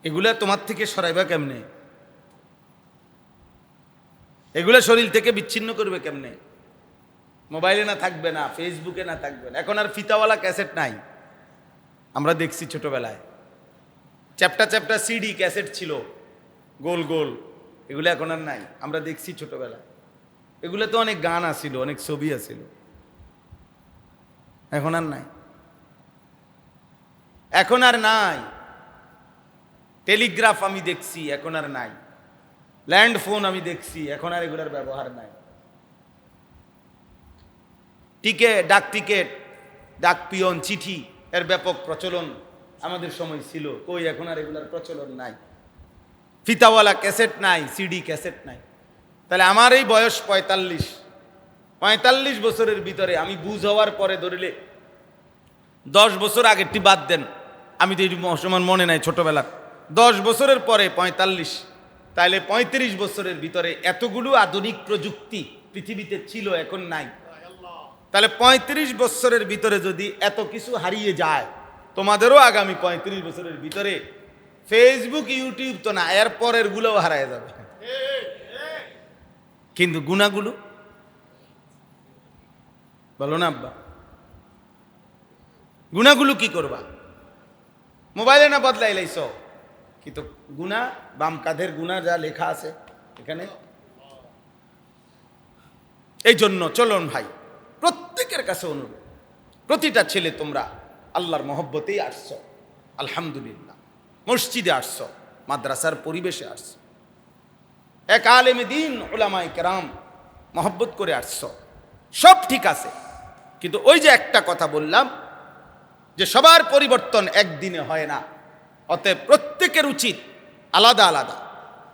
এগুলা তোমার থেকে সরাইবা কেমনে? এগুলা শরীর থেকে বিচ্ছিন্ন করবে কেমনে? মোবাইলে না থাকবে না, ফেসবুকে না থাকবে না। এখন আর ফিতাওয়ালা ক্যাসেট নাই, আমরা দেখছি ছোটবেলায় চ্যাপ্টা চ্যাপ্টা সিডি ক্যাসেট ছিল, গোল গোল, এগুলো এখন আর নাই, আমরা দেখছি ছোটবেলায়। এগুলো তো অনেক গান আছিল, অনেক ছবি আছিল, এখন আর নাই, এখন আর নাই। টেলিগ্রাফ আমি দেখছি, এখন আর নাই। ল্যান্ড ফোন আমি দেখছি, এখন আর এগুলোর ব্যবহার নাই। ডাক টিকেট, ডাক পিয়ন, চিঠি এর ব্যাপক প্রচলন আমাদের সময় ছিল, কই এখন আর এগুলোর প্রচলন নাই। ফিতাওয়ালা ক্যাসেট নাই, সিডি ক্যাসেট নাই। তাহলে আমার এই বয়স 45 বছরের ভিতরে আমি বুঝ হওয়ার পরে ধরিলে 10 বছর আগেরটি বাদ দেন, আমি তো এই সময় মনে নাই ছোটবেলার, 10 বছরের পরে 45, তাইলে 35 বছরের ভিতরে এতগুলো আধুনিক প্রযুক্তি পৃথিবীতে ছিল, এখন নাই। তাহলে 35 বছরের ভিতরে যদি এত কিছু হারিয়ে যায়, তোমাদেরও আগামী 35 বছরের ভিতরে ফেসবুক, ইউটিউব তো না, এর পরের গুলোও হারিয়ে যাবে। কিন্তু গুনাহগুলো বলো না আব্বা, গুনাহগুলো কি করবা? মোবাইলে না বদলাই লাইছ, কিন্তু গুনাহ, বাম কাঁধের গুনাহ যা লেখা আছে এখানে। এই জন্য চলুন ভাই, প্রত্যেকের কাছে অনুরোধ, প্রতিটা ছেলে তোমরা আল্লাহর মহব্বতেই আসছো, আলহামদুলিল্লাহ, মসজিদে আসছো, মাদ্রাসার পরিবেশে আসছো, এক আলেমে দ্বীন উলামায়ে কেরাম মহব্বত করে আসছো, সব ঠিক আছে। কিন্তু ওই যে একটা কথা বললাম যে সবার পরিবর্তন একদিনে হয় না, অতএব প্রত্যেকের উচিত আলাদা আলাদা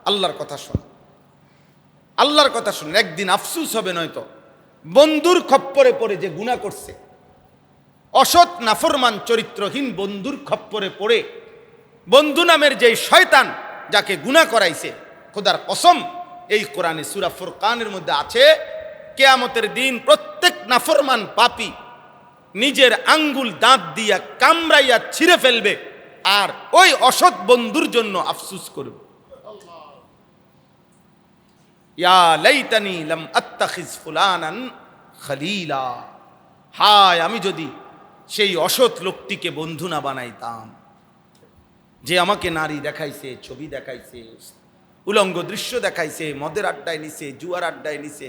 আল্লাহর কথা শোনা, আল্লাহর কথা শুনে একদিন আফসুস হবে। নয়তো বন্ধুর খপ্পরে পড়ে যে গুনাহ করছে, অসৎ নাফরমান চরিত্রহীন বন্ধুর খপ্পরে পড়ে, বন্ধু নামের যেই শয়তান যাকে গুনাহ করাইছে, খোদার কসম এই কোরআনে সূরা ফুরকানের মধ্যে আছে, কিয়ামতের দিন প্রত্যেক নাফরমান পাপী নিজের আঙ্গুল দাঁত দিয়া কামড়াইয়া ছিঁড়ে ফেলবে, আর ওই অসৎ বন্ধুর জন্য আফসুস করবে। ইয়া লাইতানি লাম আত্তাখিজ ফুলানান খলিলা, হায় আমি যদি সেই অসৎ লোকটিকে বন্ধু না বানাইতাম, যে আমাকে নারী দেখাইছে, ছবি দেখাইছে, উলঙ্গ দৃশ্য দেখাইছে, মদের আড্ডায় নিছে, জুয়ার আড্ডায় নিছে।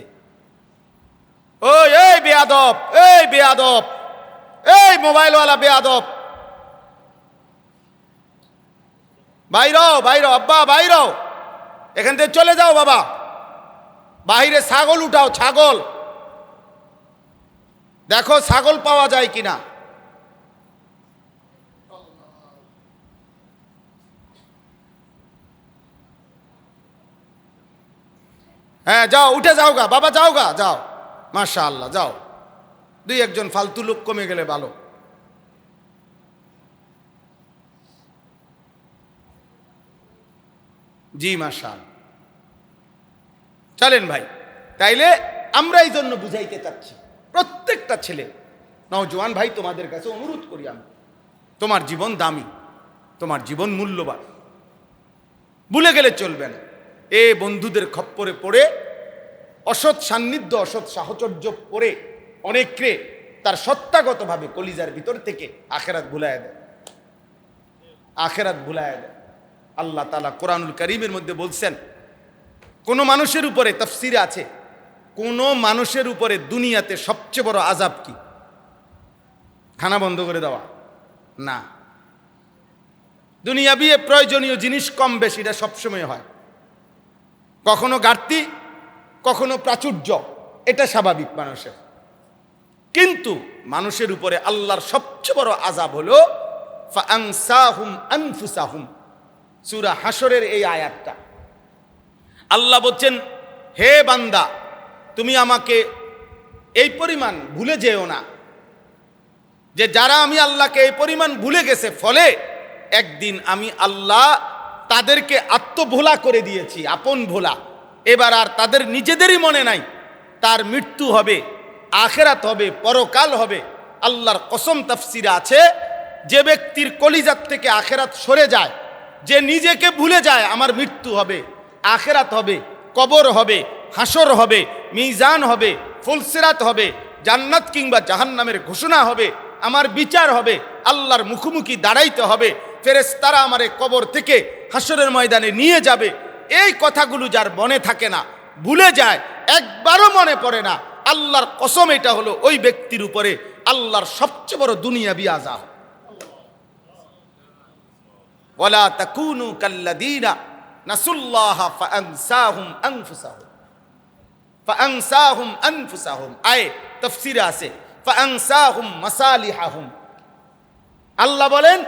ওই এই বেয়াদব, এই বেয়াদব, এই মোবাইলওয়ালা বেয়াদব, বাইরও বাইরও, আব্বা বাইরও, এখান থেকে চলে যাও বাবা, বাহিরে ছাগল উঠাও, ছাগল দেখো ছাগল পাওয়া যায় কিনা। হ্যাঁ যাও, উঠে যাও গা বাবা, যাও গা, যাও, মাশাআল্লাহ, যাও, দুই একজন ফালতু লোক কমে গেলে ভালো। জি মাশাআল্লাহ, চলেন ভাই। তাইলে আমরা এই জন্য বুঝাইতে চাচ্ছি প্রত্যেকটা ছেলে, নওজোয়ান ভাই, তোমাদের কাছে অনুরোধ করি আমি, তোমার জীবন দামি, তোমার জীবন মূল্যবান, ভুলে গেলে চলবে না। এ বন্ধুদের খপ্পরে পড়ে, অসৎ সান্নিধ্য, অসৎ সাহচর্য পড়ে অনেকে তার সত্তাগতভাবে কলিজার ভিতর থেকে আখেরাত ভুলায় দেয়, আখেরাত ভুলায় দেয়। আল্লাহ তাআলা কোরআনুল কারীমের মধ্যে বলছেন, কোন মানুষের উপরে, তাফসীরে আছে, কোন মানুষের উপরে দুনিয়াতে সবচেয়ে বড় আযাব কি? খানা বন্ধ করে দেওয়া না, দুনিয়াবি প্রয়োজনীয় জিনিস কম বেশি এটা সবসময় হয়, কখনো ঘাটতি, কখনো প্রাচুর্য, এটা স্বাভাবিক মানুষের। কিন্তু মানুষের উপরে আল্লাহর সবচেয়ে বড় আযাব হলো ফাআনসাহুম আনফুসাহুম, সূরা হাশরের এই আয়াতটা। আল্লাহ বলছেন, হে বান্দা, তুমি আমাকে এই পরিমাণ ভুলে যেও না, যে যারা আমি আল্লাহকে এই পরিমাণ ভুলে গেছে, ফলে একদিন আমি আল্লাহ তাদেরকে আত্মভোলা করে দিয়েছি, আপন ভোলা। এবার আর তাদের নিজেদেরই মনে নাই তার মৃত্যু হবে, আখেরাত হবে, পরকাল হবে। আল্লাহর কসম, তাফসীরে আছে যে ব্যক্তির কলিজাত থেকে আখেরাত সরে যায়, যে নিজেকে ভুলে যায় আমার মৃত্যু হবে, আখেরাত হবে, কবর হবে, হাসর হবে, মিজান হবে, ফুলসিরাত হবে, জান্নাত কিংবা জাহান্নামের ঘোষণা হবে, আমার বিচার হবে, আল্লাহর মুখোমুখি দাঁড়াইতে হবে, ফেরেশতারা আমারে কবর থেকে হাসরের ময়দানে নিয়ে যাবে, এই কথাগুলো যার মনে থাকে না, ভুলে যায়, একবারও মনে পড়ে না, আল্লাহর কসম এটা হলো ওই ব্যক্তির উপরে আল্লাহর সবচেয়ে বড় দুনিয়াবি আযাব। ওয়ালা তাকুনু কাল্লাযীনা নাসুল্লাহা ফাআনসাহুম আনফুসাহুম আয়ে তাফসীরে আছে ফাআনসাহুম মাসালিহাহুম। আল্লাহ বলেন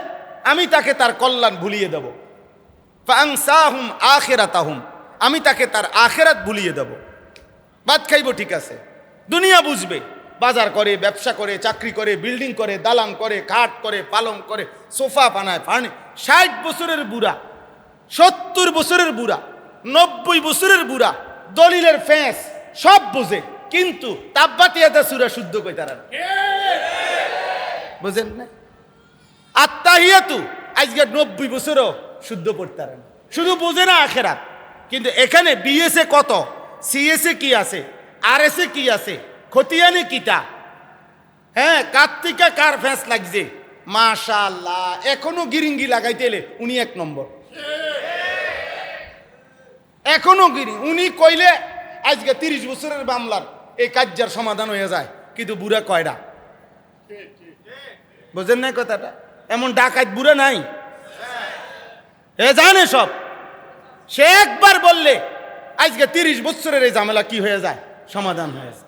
আমি তাকে তার কল্যাণ ভুলিয়ে দেব। ফাআনসাহুম আখিরাতাহুম, আমি তাকে তার আখিরাত ভুলিয়ে দেব। ভাত খাইব ঠিক আছে, দুনিয়া বুঝবে, বাজার করে, ব্যবসা করে, চাকরি করে, বিল্ডিং করে, দালান করে, খাট করে, পালং করে, সোফা বানায়, 60 বছরের বুড়া, 70 বছরের বুড়া, 90 বছরের বুড়া, দলিলের ফেঁস সব বোঝে, কিন্তু তাব্বাতিয়াতা সূরা শুদ্ধ কই তারা বুঝেন না। আত্তাহিয়াতু আজকে 90 বছরও শুদ্ধ পড়তে পারে না, শুধু বোঝে না আখেরাত। কিন্তু এখানে বিএসএ কত, সিএসএ কি আছে, আরএসএ কি আছে, খতিয়ানি কিটা, হ্যাঁ কার্তিকা কার ফেঁস লাগছে, মাশাআল্লাহ এখনো গিরিঙ্গি লাগাইতে এলে উনি 1 নম্বর, এখনো গিরি উনি কইলে আজকে 30 বছরের মামলার এই কার্যার সমাধান হয়ে যায়, কিন্তু বুড়া কয়টা বুঝেন না কথাটা। এমন ডাকাত বুড়া নাই, এ জানে সব, সে একবার বললে আজকে 30 বছরের এই ঝামেলা কি হয়ে যায়, সমাধান হয়ে যায়।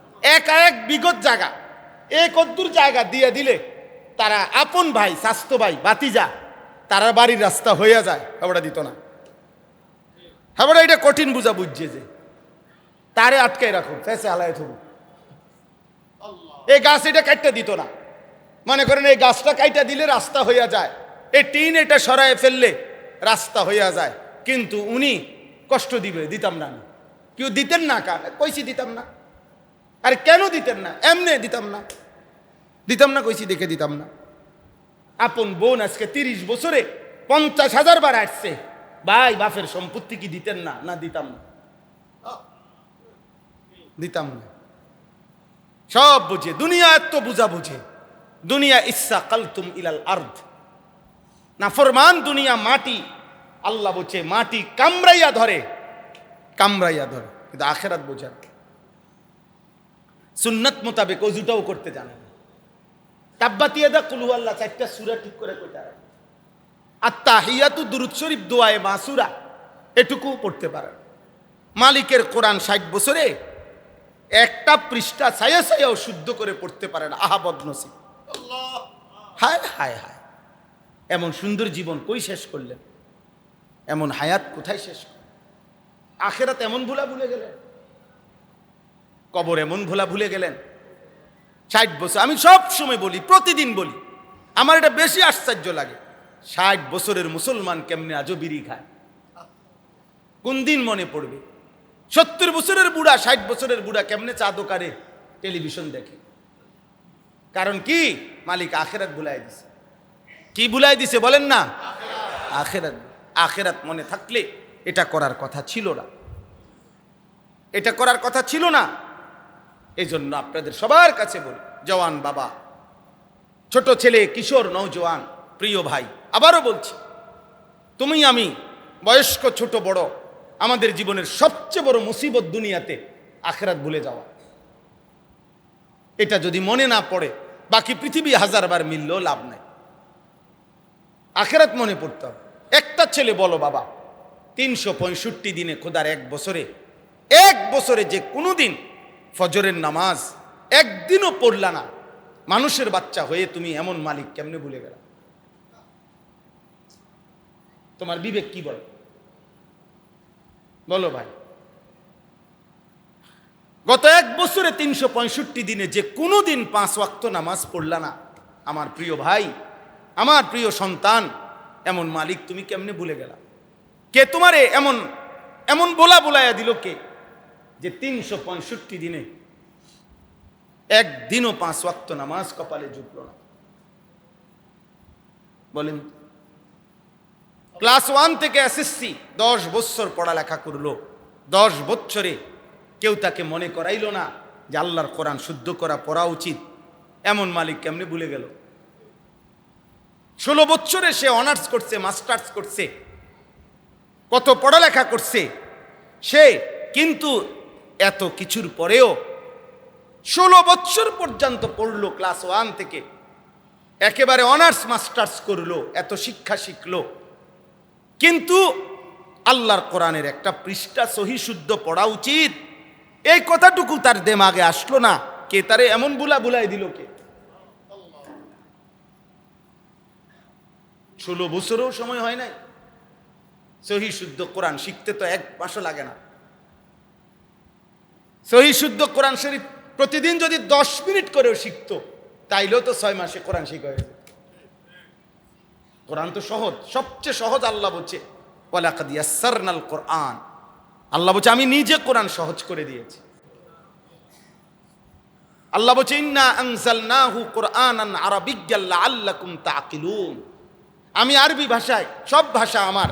এক বিগত জায়গা, কদ্দুর জায়গা দিয়ে দিলে তারা আপন ভাই, স্বাস্থ্য ভাই, বাতিজা, তারা বাড়ির রাস্তা হয়ে যায়, হাবড়া দিত না। হাবড়া এটা কঠিন বুঝা বুঝছে যে তারে আটকাই রাখো, ফেসে আলায় থবো, এই গাছ এটা কাটতে দিত না। মনে করেন এই গাছটা কাইটা দিলে রাস্তা হইয়া যায়, এই টিন এটা সরায় ফেললে রাস্তা হইয়া যায়, কিন্তু উনি কষ্ট দিবে, দিতাম না। কেউ দিতেন না, কার কইছি দিতাম না। আরে কেন দিতেন না, এমনি দিতাম না কইছি দেখে দিতাম না। আপন বোন আজকে 30 বছরে 50,000 বার আসছে, ভাই বাপের সম্পত্তি কি দিতেন না, না দিতাম না, দিতাম না। সব বুঝে দুনিয়া, এত বুঝা বুঝে দুনিয়া। ইচ্ছা কালতুম ইলাল আরদ, না ফরমান দুনিয়া মাটি, আল্লাহ বলছে মাটি কামড়াইয়া ধরে, কিন্তু আখেরাত বোঝার সুন্নাত মোতাবেক অজুটাও করতে জানে না। তাব্বাতিয়াদা কুল হুয়াল্লাহ 4টা সূরা ঠিক করে কইতা, আত্তাহিয়াতু দুরূদ শরীফ দোয়ায়ে মাসুরা এটুকু পড়তে পারেন। মালিকের কোরআন 60 বছরে একটা পৃষ্ঠা ছায়াও শুদ্ধ করে পড়তে পারেন, আহা বদনসিব। হায় হায় হায়, এমন সুন্দর জীবন কই শেষ করলেন, এমন হায়াত কোথায় শেষ করলেন? আখেরাত এমন ভুলে গেলেন, কবর এমন ভুলে গেলেন। 60 বছর, আমি সব সময় বলি, প্রতিদিন বলি, আমার এটা বেশি আশ্চর্য লাগে, 60 বছরের মুসলমান কেমনে আজও বিড়ি খায়, কোন দিন মনে পড়বে? 70 বছরের বুড়া, 60 বছরের বুড়া কেমনে চা দোকানে টেলিভিশন দেখে? কারণ কি? মালিক আখেরাত ভুলাই দিছে। কি ভুলাই দিছে বলেন না? আখেরাত। আখেরাত মনে থাকলে এটা করার কথা ছিল না, এটা করার কথা ছিল না। এই জন্য আপনাদের সবার কাছে বলি, জওয়ান বাবা, ছোট ছেলে, কিশোর, নওজোয়ান, প্রিয় ভাই, আবারও বলছি, তুমি আমি, বয়স্ক, ছোট বড়, আমাদের জীবনের সবচেয়ে বড় মুসিবত দুনিয়াতে আখেরাত ভুলে যাওয়া। এটা যদি মনে না পড়ে, বাকি পৃথিবী 1000 বার মিললেও লাভ নাই। আখেরাত মনে পড়তে হবে। একটা ছেলে বলো বাবা, 365 দিনে খোদার এক বছরে যে কোনো দিন ফজরের নামাজ একদিনও পড়লা না, মানুষের বাচ্চা হয়ে তুমি এমন মালিক কেমনে ভুলে গেলা? তোমার বিবেক কি বলে? বলো ভাই। গত এক বছরে 365 দিনে যে কোনো দিন 5 ওয়াক্ত নামাজ পড়লা না, আমার প্রিয় ভাই, আমার প্রিয় সন্তান, এমন মালিক তুমি কেমনে ভুলে গেলা? কে তোমারে এমন বলাইয়া দিল? কে যে 365 দিনে একদিনও 5 ওয়াক্ত নামাজ কপালে জুটল না? বলেন, ক্লাস 1 থেকে এসএসসি 10 বছর পড়ালেখা করলো, 10 বছরে কেউ তাকে মনে করাইল না যে আল্লাহর কোরআন শুদ্ধ করা পড়া উচিত। এমন মালিক কেমনে ভুলে গেল? 16 বছরে সে অনার্স করছে, মাস্টার্স করছে, কত পড়ালেখা করছে সে, কিন্তু এত কিছুর পরেও 16 বছর পর্যন্ত পড়লো, ক্লাস 1 থেকে একেবারে অনার্স মাস্টার্স করলো, এত শিক্ষা শিখলো, কিন্তু আল্লাহর কোরআনের একটা পৃষ্ঠা সহি শুদ্ধ পড়া উচিত এই কথাটুকু তার দেমাগে আসলো না। কে তারে এমন বুলাই দিল? কে? 16 বছরও সময় হয় নাই সহি শুদ্ধ কোরআন শিখতে, তো 1 মাসও লাগে না। সহি শুদ্ধ কোরআন শরীফ প্রতিদিন যদি 10 মিনিট করেও শিখতো, তাইলেও তো 6 মাসে কোরআন শিখা হয়ে যেত। কোরআন তো সহজ, সবচেয়ে সহজ। আল্লাহ বলছে ওয়ালাকাদ ইয়াসসারনাল কোরআন, আল্লাহ বলছে আমি নিজে কোরআন সহজ করে দিয়েছি। আল্লাহ বলছে ইন্না আনজালনাহু কুরআনান আরাবিয়্যান লাআল্লাকুম তাকিলুন, আমি আরবি ভাষায়, সব ভাষা আমার,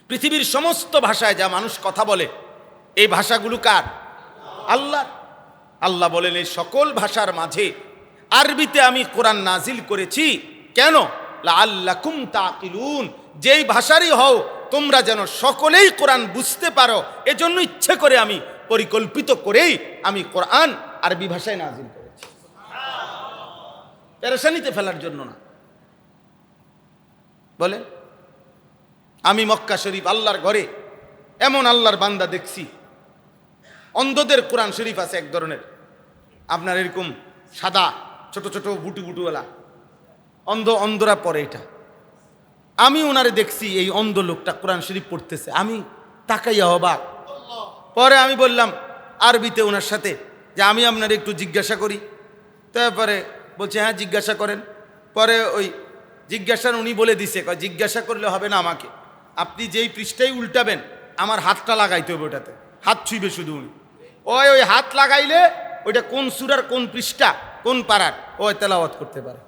পৃথিবীর সমস্ত ভাষায় যা মানুষ কথা বলে এই ভাষাগুলো কার? আল্লাহ। আল্লাহ বলেন এই সকল ভাষার মাঝে আরবিতে আমি কোরআন নাজিল করেছি। কেন? লাআল্লাকুম তাকিলুন, যেই ভাষারই হও তোমরা যেন সকলেই কোরআন বুঝতে পারো, এজন্য ইচ্ছে করে আমি পরিকল্পিত করেই আমি কোরআন আরবি ভাষায় নাজিল করেছি, পেরেশানিতে ফেলার জন্য না। বলে আমি মক্কা শরীফ আল্লাহর ঘরে এমন আল্লাহর বান্দা দেখছি, অন্ধদের কোরআন শরীফ আছে এক ধরনের, আপনার এরকম সাদা ছোট ছোট বুটু বুটুওয়ালা অন্ধরা পড়ে এটা। আমি ওনারে দেখছি, এই অন্ধ লোকটা কোরআন শরীফ পড়তেছে, আমি তাকাইয়া অবাক। পরে আমি বললাম আরবিতে ওনার সাথে যে আমি আপনার একটু জিজ্ঞাসা করি। তারপরে বলছে হ্যাঁ জিজ্ঞাসা করেন। পরে ওই জিজ্ঞাসার উনি বলে দিছে, জিজ্ঞাসা করলে হবে না, আমাকে আপনি যেই পৃষ্ঠাই উল্টাবেন আমার হাতটা লাগাইতে হবে, ওটাতে হাত ছুঁইবে শুধু উনি। ওই হাত লাগাইলে ওইটা কোন সূরার কোন পৃষ্ঠা কোন পারার ওই তেলাওয়াত করতে পারে।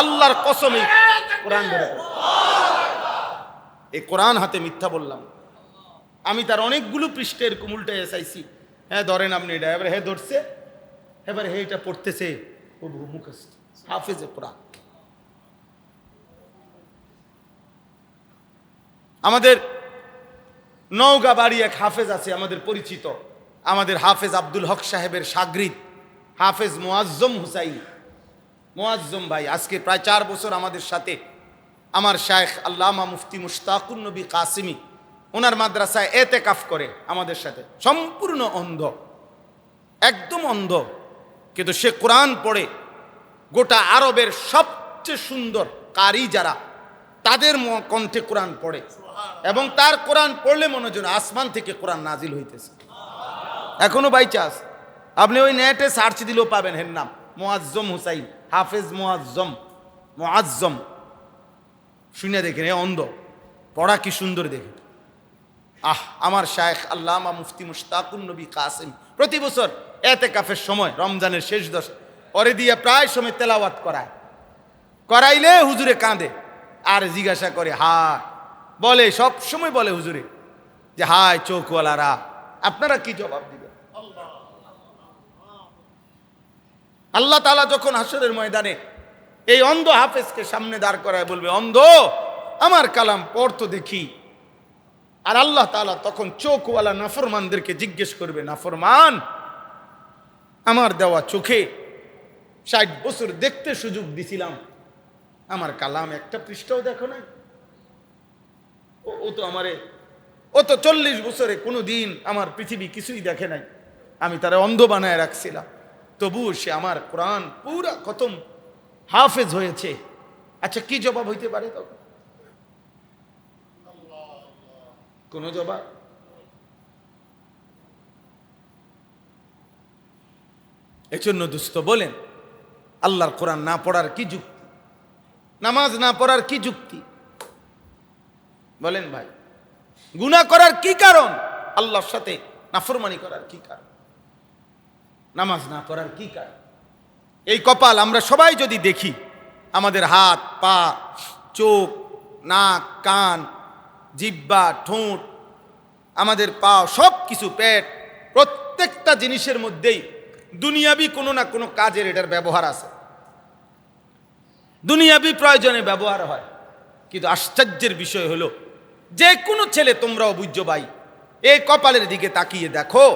আল্লাহর কসম এই কোরআন ধরে, এই কোরআন হাতে মিথ্যা বললাম। আমি তার অনেকগুলো পৃষ্ঠা এরকম উল্টে চাইছি, হ্যাঁ ধরেন আপনি এটা, এবারে হ্যাঁ ধরছে, এবারে হে এটা পড়তেছে, ও মুখস্থ হাফেজে কোরআন। আমাদের নওগাঁ বাড়ি এক হাফেজ আছে আমাদের পরিচিত, আমাদের হাফেজ আব্দুল হক সাহেবের শাগরিদ হাফেজ মুআজ্জম হুসাইন। মুআজ্জম ভাই আজকে প্রায় 4 বছর আমাদের সাথে, আমার শায়েখ আল্লামা মুফতি মুশতাকুন নবী কাসিমি ওনার মাদ্রাসায় এতেকাফ করে আমাদের সাথে। সম্পূর্ণ অন্ধ, একদম অন্ধ, কিন্তু সে কোরআন পড়ে। গোটা আরবের সবচেয়ে সুন্দর কারি যারা, তাদের কণ্ঠে কোরআন পড়ে, এবং তার কোরআন পড়লে মনে হয় আসমান থেকে কোরআন নাজিল হইতেছে। এখনো বাই চান্স আপনি ওই নেটে সার্চ দিলেও পাবেন এর নাম মুআজ্জম হুসাইন, হাফেজ মুআজ্জম। শুনে দেখেন, এ অন্ধ, পড়া কি সুন্দর দেখেন। আমার শায়েখ আল্লামা মুফতি মুশতাকুন নবী কাসিম প্রতি বছর এতেকাফের সময় রমজানের শেষ 10 পরে দিয়ে প্রায় সময় তেলাওয়াত করাইলে হুজুরে কাঁদে আর জিজ্ঞাসা করে হায়, বলে সব সময় বলে হুজুরে যে হায় চোখওয়ালারা, আপনারা কি জবাব দিবেন? আল্লাহ তাআলা যখন হাসরের ময়দানে এই অন্ধ হাফেজকে সামনে দাঁড় করায় বলবে, অন্ধ আমার কালাম পড়তো দেখি। আর আল্লাহ তাআলা তখন চোখওয়ালা নাফরমানদেরকে জিজ্ঞেস করবে, নাফরমান আমার দেওয়া চোখে 60 বছর দেখতে সুযোগ দিছিলাম, আমার কালাম একটা পৃষ্ঠাও দেখো নাই। ও তো 40 বছরে কোনো দিন আমার পৃথিবী কিছুই দেখে নাই, আমি তারা অন্ধ বানায় রাখছিলাম, তবুও সে আমার কোরআন পুরা খতম হাফেজ হয়েছে। আচ্ছা কি জবাব হইতে পারে তখন? কোন জবাব? এজন্য দোস্ত বলেন, আল্লাহর কোরআন না পড়ার কি যুক্তি? নামাজ না পড়ার কি যুক্তি? বলেন ভাই, গুনাহ করার কি কারণ? আল্লাহর সাথে নাফরমানি করার কি কারণ? নামাজ না পড়ার কি কারণ? এই কপাল আমরা সবাই যদি দেখি, আমাদের হাত, পা, চোখ, নাক, কান, জিহ্বা, ঠোঁট, আমাদের পা, সব কিছু, পেট, প্রত্যেকটা জিনিসের মধ্যেই দুনিয়াবি কোনো না কোনো কাজের এটার ব্যবহার আছে, দুনিয়াবি প্রয়োজনে ব্যবহার হয়। কিন্তু আশ্চর্যের বিষয় হলো, যে কোনো ছেলে, তোমরাও বুঝছো ভাই, এই কপালের দিকে তাকিয়ে দেখো,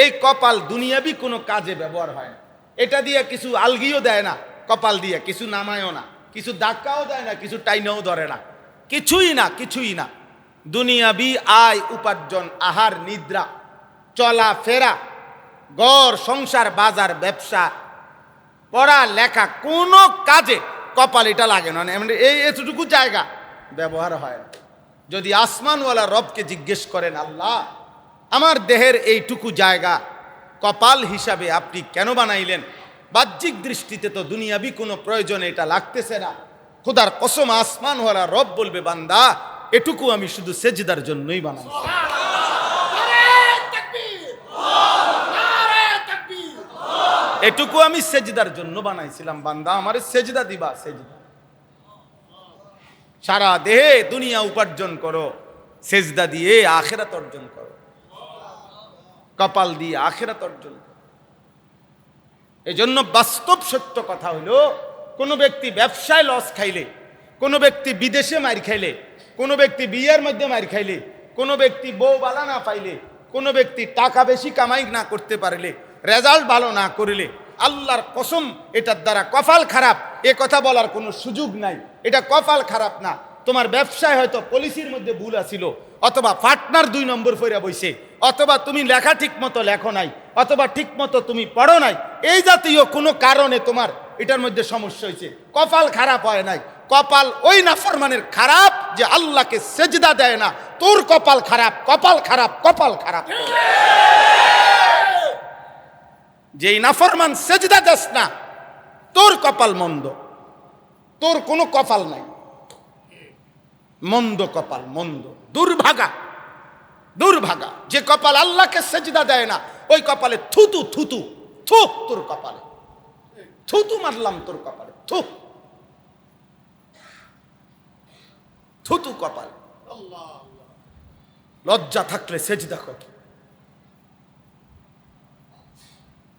এই কপাল দুনিয়াবি কোনো কাজে ব্যবহার হয় না। এটা দিয়ে কিছু আলগিও দেয় না, কপাল দিয়ে কিছু নামায়ও না, কিছু ধাক্কাও দেয় না, কিছু টাইনাও ধরে না, কিছুই না, কিছুই না। দুনিয়াবি আয় উপার্জন, আহার নিদ্রা, চলা ফেরা, ঘর সংসার, বাজার ব্যবসা, পড়া লেখা, কোনো কাজে কপাল এটা লাগে না, এই এতটুকু জায়গা ব্যবহার হয় না। যদি আসমানওয়ালা রবকে জিজ্ঞেস করেন, আল্লাহ আমার দেহের এইটুকু জায়গা কপাল হিসাবে আপনি কেন বানাইলেন? বাহ্যিক দৃষ্টিতে তো দুনিয়াবি কোনো প্রয়োজনে এটা লাগতেছে না। খোদার কসম, আসমানওয়ালা রব বলবে, বান্দা এটুকু আমি শুধু সেজদার জন্যই বানাইছি। এটুকু আমি সেজদার জন্য বানাইছিলাম, বান্দা আমারে সেজদা দিবা, সেজদা। সারা দেহে দুনিয়া উপার্জন করো, সেজদা দিয়ে আখিরাত অর্জন করো, কপাল দিয়ে আখিরাত অর্জন করো। এই জন্য বাস্তব সত্য কথা হইল, কোনো ব্যক্তি ব্যবসায় লস খাইলে, কোনো ব্যক্তি বিদেশে মার খাইলে, কোনো ব্যক্তি বিয়ের মধ্যে মার খাইলে, কোনো ব্যক্তি বউ বালা না পাইলে, কোনো ব্যক্তি টাকা বেশি কামাই না করতে পারলে, রেজাল্ট ভালো না করিলে, আল্লাহর কসম এটার দ্বারা কপাল খারাপ এ কথা বলার কোনো সুযোগ নাই। এটা কপাল খারাপ না। তোমার ব্যবসায় হয়তো পলিসির মধ্যে ভুল আছিল, অথবা পার্টনার 2 নম্বর ফইরা বইছে, অথবা তুমি লেখা ঠিক মতো লেখো নাই, অথবা ঠিক মতো তুমি পড়ো নাই, এই জাতীয় কোনো কারণে তোমার এটার মধ্যে সমস্যা হয়েছে, কপাল খারাপ হয় নাই। কপাল ওই নাফরমানের খারাপ যে আল্লাহকে সেজদা দেয় না, তোর কপাল খারাপ, কপাল খারাপ, কপাল খারাপ। যেই নাফরমান সেজদা দেস না, তোর কপাল মন্দ, তোর কোনো কপাল নাই, মন্দ কপাল, মন্দ, দুর্ভাগা, দুর্ভাগা। যে কপাল আল্লাহকে সেজদা দেয় না, ওই কপালে থুতু, থুতু, থু, তোর কপালে থুতু মারলাম, তোর কপালে থু, থুতু কপাল। লজ্জা থাকলে সেজদা কর।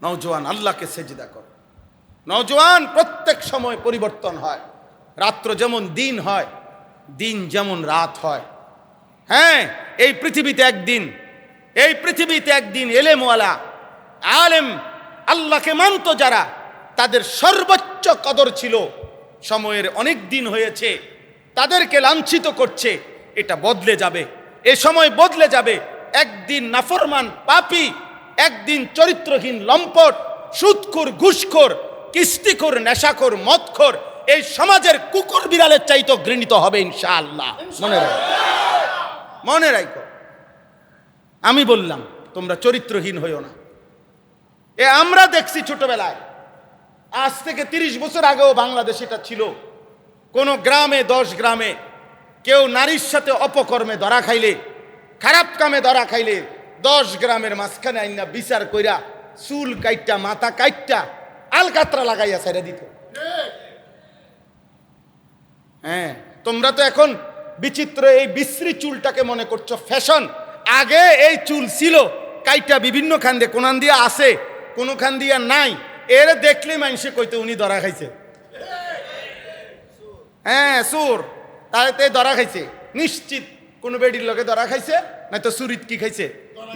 নওজোয়ান, আল্লাহকে সেজদা কর। নওজোয়ান, প্রত্যেক সময় পরিবর্তন হয়, রাত্র যেমন দিন হয়, দিন যেমন রাত হয়। হ্যাঁ, এই পৃথিবীতে একদিন, এই পৃথিবীতে একদিন এলেমওয়ালা আলেম, আল্লাহকে মানত যারা, তাদের সর্বোচ্চ কদর ছিল। সময়ের অনেক দিন হয়েছে, তাদেরকে লাঞ্ছিত করছে। এটা বদলে যাবে, এ সময় বদলে যাবে। একদিন নাফরমান পাপী, একদিন চরিত্রহীন লম্পট, সুদখোর, ঘুষখোর, কিস্তিখোর, নেশাখোর, মদখোর এই সমাজের কুকুর বিড়ালের চাইতে ঘৃণিত হবে ইনশাআল্লাহ। মনে রাখো, মনে রাখো। আমি বললাম তোমরা চরিত্রহীন হইও না। আমরা দেখছি ছোটবেলায়, আজ থেকে 30 বছর আগেও বাংলাদেশ এটা ছিল। কোন গ্রামে, 10 গ্রামে কেউ নারীর সাথে অপকর্মে ধরা খাইলে, খারাপ কামে ধরা খাইলে, 10 গ্রামের মাঝখানে আইনা বিচার কইরা চুল কাইটটা, মাথা কাইটটা, আলকাতরা লাগাইয়া ছেড়ে দিত। হ্যাঁ, তোমরা তো এখন বিচিত্র এই বিশ্রী চুলটাকে মনে করছো ফ্যাশন। আগে এই চুল ছিল কাইটা বিভিন্ন খান দিয়ে, কোনান দিয়ে আছে, কোনো খান দিয়া নাই। এর দেখলে মানুষে কইতে উনি ধরা খাইছে। হ্যাঁ, সুর তাইতে ধরা খাইছে নিশ্চিত। কোন বেডির লোকে ধরা খাইছে, না তো সুরিত কি খাইছে,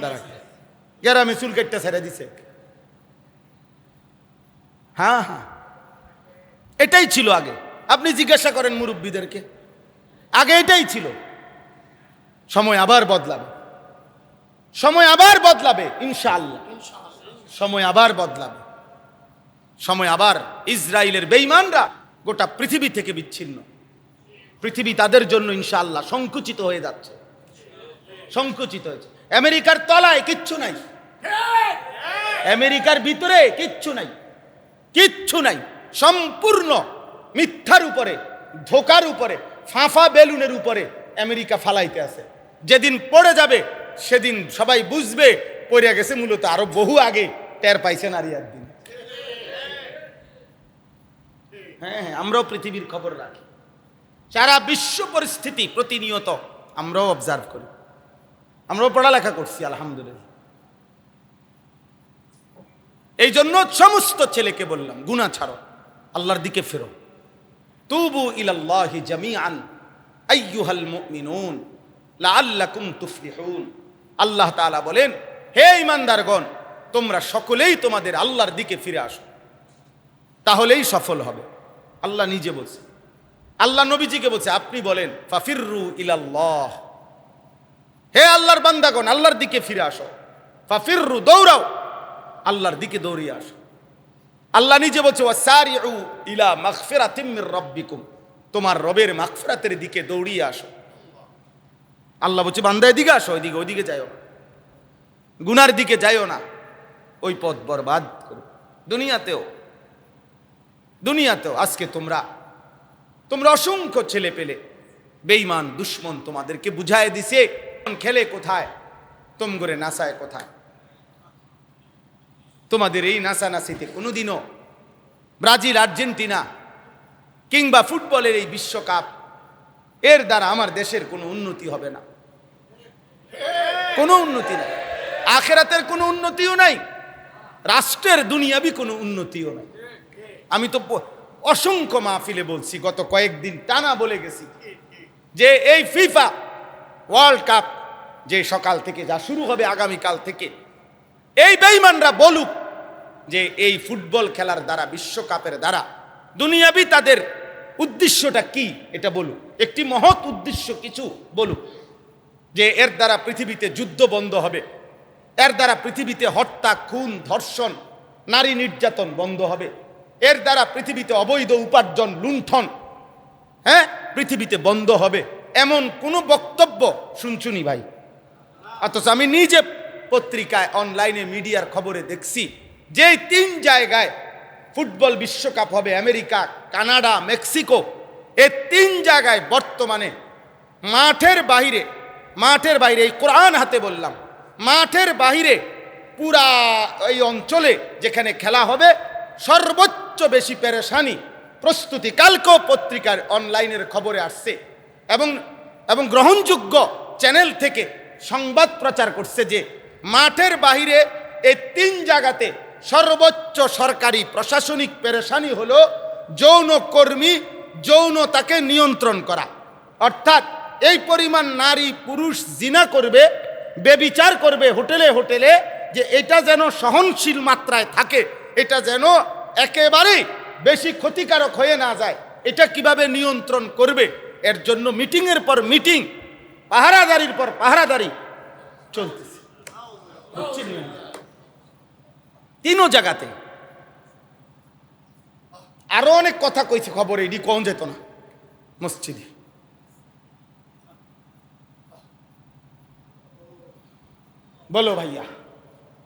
ধরা খাইছে। গ্রামে চুল কাটটা ছেড়ে দিছে। হ্যাঁ হ্যাঁ, এটাই ছিল আগে। আপনি জিজ্ঞাসা করেন মুরব্বীদেরকে, আগে এটাই ছিল। সময় আবার বদলাবে, সময় আবার বদলাবে ইনশাআল্লাহ। সময় আবার বদলাবে, সময় আবার। ইসরায়েলের বেঈমানরা গোটা পৃথিবী থেকে বিচ্ছিন্ন। পৃথিবী তাদের জন্য ইনশাআল্লাহ সংকুচিত হয়ে যাচ্ছে, সংকুচিত হয়েছে। আমেরিকার তলায় কিচ্ছু নাই, আমেরিকার ভিতরে কিচ্ছু নাই, কিচ্ছু নাই। সম্পূর্ণ মিথ্যার উপরে, ধোকার উপরে, ফাঁফা বেলুনের উপরে আমেরিকা ফালাইতে আছে। যেদিন পড়ে যাবে সেদিন সবাই বুঝবে পড়ে গেছে মূলত আরো বহু আগে, টের পাইছেন আর একদিন। হ্যাঁ হ্যাঁ, আমরাও পৃথিবীর খবর রাখি, সারা বিশ্ব পরিস্থিতি প্রতিনিয়ত আমরাও অবজার্ভ করি, আমরাও পড়ালেখা করছি আলহামদুলিল্লাহ। এই জন্য সমস্ত ছেলেকে বললাম, গুনাহ ছাড়ো, আল্লাহর দিকে ফেরো। তুবু ইলাল্লাহি জামিআন আইয়ুহাল মুমিনুন লাআল্লাকুম তুফলিহুন। আল্লাহ তাআলা বলেন, হে ঈমানদারগণ, তোমরা সকলেই তোমাদের আল্লাহর দিকে ফিরে আসো, তাহলেই সফল হবে। আল্লাহ নিজে বলছে, আল্লাহ নবীজিকে বলছে, আপনি বলেন ফাফিররু ইলাল্লাহ, হে আল্লাহর বান্দাগণ, আল্লাহর দিকে ফিরে আসো। ফাফিররু, দৌড়াও, আল্লাহর দিকে দৌড়িয়ে আসো। আল্লাহ নিজে বলছে ওয়াসারিউ ইলা মাগফিরাতিম মির রাব্বিকুম, তোমার রবের মাগফিরাতের দিকে দৌড়িয়ে আসো। আল্লাহ বলছে বান্দা এদিকে আসো, ওইদিকে যাইও না, গুনার দিকে যাইও না, ওই পথ বরবাদ করো। দুনিয়াতেও আজকে তোমরা অসংখ্য ছেলে পেলে বেঈমান দুশ্মন তোমাদেরকে বুঝায় দিছে, খেলে কোথায়, তোমগরে নাসায় কোথায়। তোমাদের এই নাসানাসিতে কোনোদিনও ব্রাজিল, আর্জেন্টিনা কিংবা ফুটবলের এই বিশ্বকাপ, এর দ্বারা আমার দেশের কোনো উন্নতি হবে না, কোনো উন্নতি নাই, আখিরাতের কোনো উন্নতিও নাই, রাষ্ট্রের দুনিয়াবি কোনো উন্নতিও নাই। আমি তো অসংখ্য মাহফিলে বলছি, গত কয়েকদিন টানা বলে গেছি যে এই ফিফা ওয়ার্ল্ড কাপ যে সকাল থেকে যা শুরু হবে আগামীকাল থেকে, এই বেঈমানরা বলুক যে এই ফুটবল খেলার দ্বারা, বিশ্বকাপের দ্বারা দুনিয়াবি তাদের উদ্দেশ্যটা কি, এটা বলুক, একটি মহৎ উদ্দেশ্য কিছু বলুক, যে এর দ্বারা পৃথিবীতে যুদ্ধ বন্ধ হবে, এর দ্বারা পৃথিবীতে হত্যা, খুন, ধর্ষণ, নারী নির্যাতন বন্ধ হবে, এর দ্বারা পৃথিবীতে অবৈধ উপার্জন, লুণ্ঠন, হ্যাঁ, পৃথিবীতে বন্ধ হবে, এমন কোনো বক্তব্য শুনছুনি ভাই? অথচ আমি নিজে পত্রিকায়, অনলাইনে, মিডিয়ার খবরে দেখছি যে 3 জায়গায় ফুটবল বিশ্বকাপ হবে, আমেরিকা, কানাডা, মেক্সিকো, এই 3 জায়গায় বর্তমানে মাঠের বাইরে, এই কোরআন হাতে বললাম, মাঠের বাইরে পুরা এই অঞ্চলে যেখানে খেলা হবে, সর্বোচ্চ বেশি পেরেশানি, প্রস্তুতি। কালকেও পত্রিকার অনলাইনের খবরে আসছে এবং গ্রহণযোগ্য চ্যানেল থেকে সংবাদ প্রচার করছে যে মাঠের বাইরে এই 3 জায়গাতে সর্বোচ্চ সরকারি প্রশাসনিক পেরেশানি হলো যৌনকর্মী, যৌনতাকে নিয়ন্ত্রণ করা। অর্থাৎ এই পরিমাণ নারী পুরুষ জিনা করবে, বেবিচার করবে হোটেলে হোটেলে, যে এটা যেন সহনশীল মাত্রায় থাকে, এটা যেন একেবারে বেশি ক্ষতিকারক হয়ে না যায়, এটা কিভাবে নিয়ন্ত্রণ করবে, এর জন্য মিটিংয়ের পর মিটিং, পাহারাদারির পর পাহারাদারি চলতেছে। 3 জায়গাতে। আরো অনেক কথা কইছে খবরে, এটি কোন যেত না মসজিদে। বলো ভাইয়া,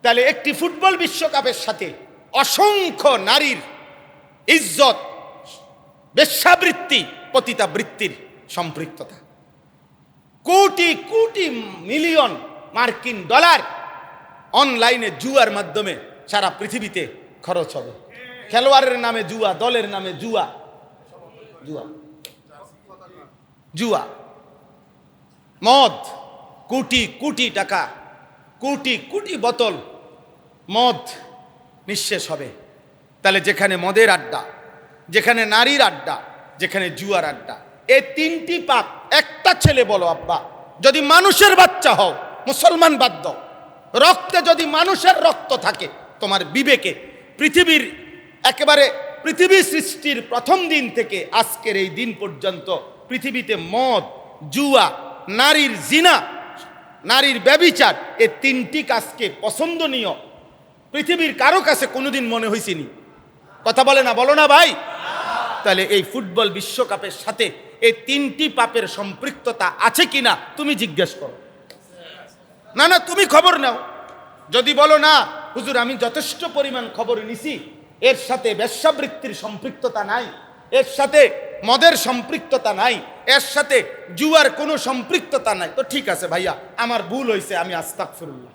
তাহলে একটি ফুটবল বিশ্বকাপের সাথে অসংখ্য নারীর ইজ্জত, বেশ্যাবৃত্তি, পতিতাবৃত্তির সম্পৃক্ততা, কোটি কোটি মিলিয়ন মার্কিন ডলার অনলাইনে জুয়ার মাধ্যমে সারা পৃথিবীতে খরচ হবে। খেলোয়াড়ের নামে জুয়া, দলের নামে জুয়া, মদ, কোটি কোটি টাকা, কোটি কোটি বোতল মদ নিঃশেষ হবে। তাহলে যেখানে মদের আড্ডা, যেখানে নারীর আড্ডা, যেখানে জুয়ার আড্ডা, এই 3টি পাপ। একটা ছেলে বলো আব্বা, যদি মানুষের বাচ্চা হও, মুসলমান বাদ দাও, রক্তে যদি মানুষের রক্ত থাকে, তোমার বিবেকে, পৃথিবীর একেবারে পৃথিবী সৃষ্টির প্রথম দিন থেকে আজকের এই দিন পর্যন্ত পৃথিবীতে মদ, জুয়া, নারীর জিনা, নারীর ব্যভিচার, এই 3টি কাজকে পছন্দনীয় পৃথিবীর কারো কাছে কোনোদিন মনে হয়েছিনি? কথা বলে না, বলো না ভাই? তাহলে এই ফুটবল বিশ্বকাপের সাথে এই 3টি পাপের সম্পৃক্ততা আছে কিনা তুমি জিজ্ঞেস করো। না, তুমি খবর নাও। যদি বলো না হুজুর আমি যথেষ্ট পরিমাণ খবর নিছি, এর সাথে বেশ্যাবৃত্তির সম্পৃক্ততা নাই, এর সাথে মদের সম্পৃক্ততা নাই, এর সাথে জুয়ার কোনো সম্পৃক্ততা নাই, তো ঠিক আছে ভাইয়া, আমার ভুল হয়েছে, আমি আস্তাগফিরুল্লাহ।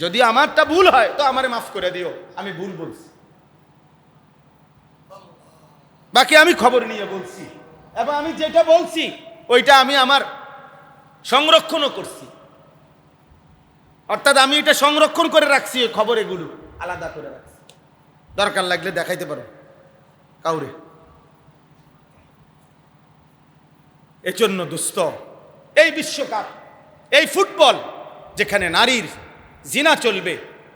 যদি আমারটা ভুল হয় তো আমারে মাফ করে দিও, আমি ভুল বলছি। বাকি আমি খবর নিয়ে বলছি, এবং আমি যেটা বলছি ওইটা আমি আমার সংরক্ষণও করছি, অর্থাৎ আমি এটা সংরক্ষণ করে রাখছি, ওই খবর এগুলো আলাদা করে রাখছি, দরকার লাগলে দেখাইতে পারো কাউরে। এজন্য দোস্ত, এই বিশ্বকাপ, এই ফুটবল, যেখানে নারীর জিনা চলবে,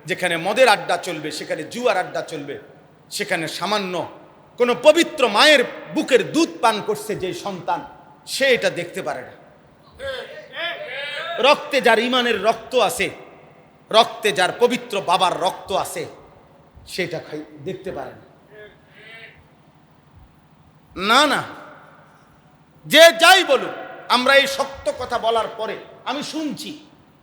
যেখানে মদের আড্ডা চলবে, সেখানে জুয়ার আড্ডা চলবে, সেখানে সামান্য কোনো পবিত্র মায়ের বুকের দুধ পান করছে যে সন্তান, সে এটা দেখতে পারে না। রক্তে যার ইমানের রক্ত আছে, রক্তে যার পবিত্র বাবার রক্ত আছে, সেটা দেখতে পারে না। না না, যে যাই বলুক, আমরা এই শক্ত কথা বলার পরে আমি শুনছি,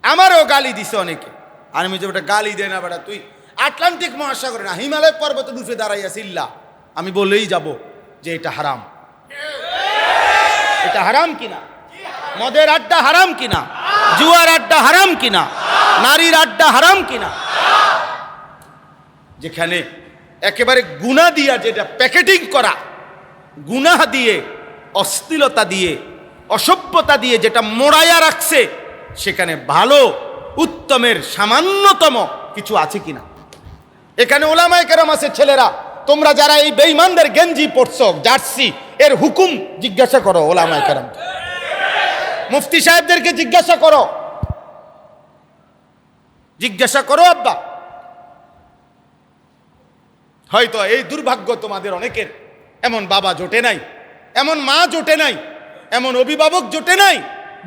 আমারও গালি দিছে অনেকে। আর আমি যে ওটা গালি দেয় না, বেটা তুই আটলান্টিক মহাসাগরে না হিমালয় পর্বতে ডুবে দাঁড়াইয়াছি, ইল্লা আমি বলেই যাব যে এটা হারাম। এটা হারাম কিনা? মদের আড্ডা হারাম কিনা? জুয়ার আড্ডা হারাম কিনা? নারীর আড্ডা হারাম কিনা? যেখানে একেবারে গুনাহ দিয়া, যেটা প্যাকেটিং করা, গুনাহ দিয়ে, অশ্লীলতা দিয়ে, অসভ্যতা দিয়ে যেটা মোড়াইয়া রাখছে, সেখানে ভালো উত্তমের সামান্যতম কিছু আছে কিনা? এখানে ওলামায়ে কেরাম আছে, ছেলেরা তোমরা যারা এই বেঈমানদের গেঞ্জি পরছো, জার্সি, এর হুকুম জিজ্ঞাসা করো ওলামায়ে কেরাম, মুফতি সাহেবদেরকে জিজ্ঞাসা করো, জিজ্ঞাসা করো আব্বা। হয়তো এই দুর্ভাগ্য তোমাদের অনেকের, এমন বাবা জোটে নাই, এমন মা জোটে নাই, এমন অভিভাবক জোটে নাই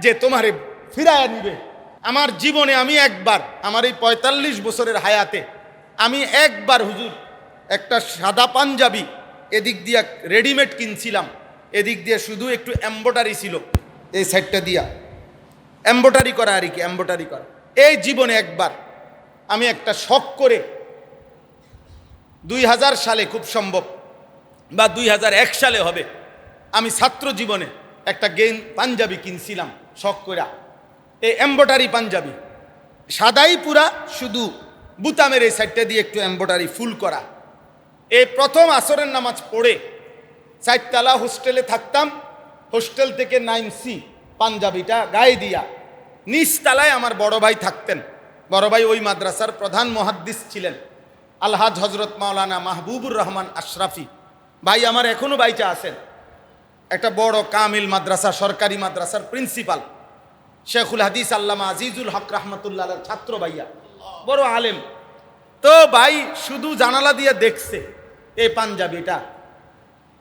যে তোমারে ফিরায় নিবে। আমার জীবনে আমি একবার, আমার এই ৪৫ বছরের হায়াতে আমি একবার হুজুর একটা সাদা পাঞ্জাবি এদিক দিয়া রেডিমেড কিনছিলাম, এদিক দিয়ে শুধু একটু এম্ব্রয়ডারি ছিল, এই সাইডটা দিয়া এম্ব্রয়ডারি করা আর কি, এম্ব্রয়ডারি করা। এই জীবনে একবার আমি একটা শখ করে ২০০০ সালে খুব সম্ভব, বা ২০০১ সালে হবে, আমি ছাত্র জীবনে একটা পাঞ্জাবি কিনছিলাম শখ করে, এই এম্ব্রয়ডারি পাঞ্জাবি, সাদাই পুরা, শুধু বুতামের এই সাইডটা দিয়ে একটু এম্ব্রয়ডারি ফুল করা। এই প্রথম আসরের নামাজ পড়ে ৪তলা হোস্টেলে থাকতাম, হোস্টেল থেকে 9C পাঞ্জাবিটা গায়ে দিয়া, নিচতলায় আমার বড় ভাই থাকতেন। বড় ভাই ওই মাদ্রাসার প্রধান মুহাদ্দিস ছিলেন, আলহাজ হজরত মাওলানা মাহবুবুর রহমান আশরাফি ভাই, আমার এখনো বাইচা আছেন, একটা বড় কামিল মাদ্রাসা, সরকারি মাদ্রাসার প্রিন্সিপাল, শেখুল হাদিস আল্লামা আজিজুল হক রহমতুল্লাহ ছাত্র ভাইয়া, বড় আলেম। তো ভাই শুধু জানালা দিয়ে দেখছে এই পাঞ্জাবিটা,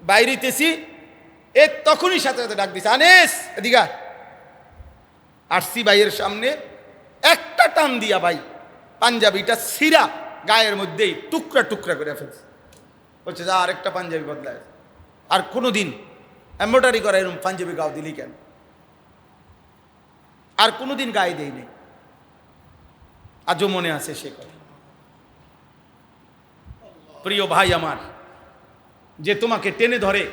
বাইরেতেছি, এ তখনই সাথে সাথে ডাক দিছে, আনেস এদিকে। আসছি ভাইয়ের সামনে, একটা টান দিয়া ভাই পাঞ্জাবিটা ছিঁড়া গায়ের মধ্যেই টুকরা টুকরা করে ফেলছে। বলছে যা আরেকটা পাঞ্জাবি বদলায়, আর কোনোদিন এম্ব্রয়ডারি করা এরকম পাঞ্জাবি গাও দিলি কেন? আর কোনোদিন গায়ে দেই নেই, আজও মনে আছে সে কথা। প্রিয় ভাই আমার, যে তোমাকে টেনে ধরে,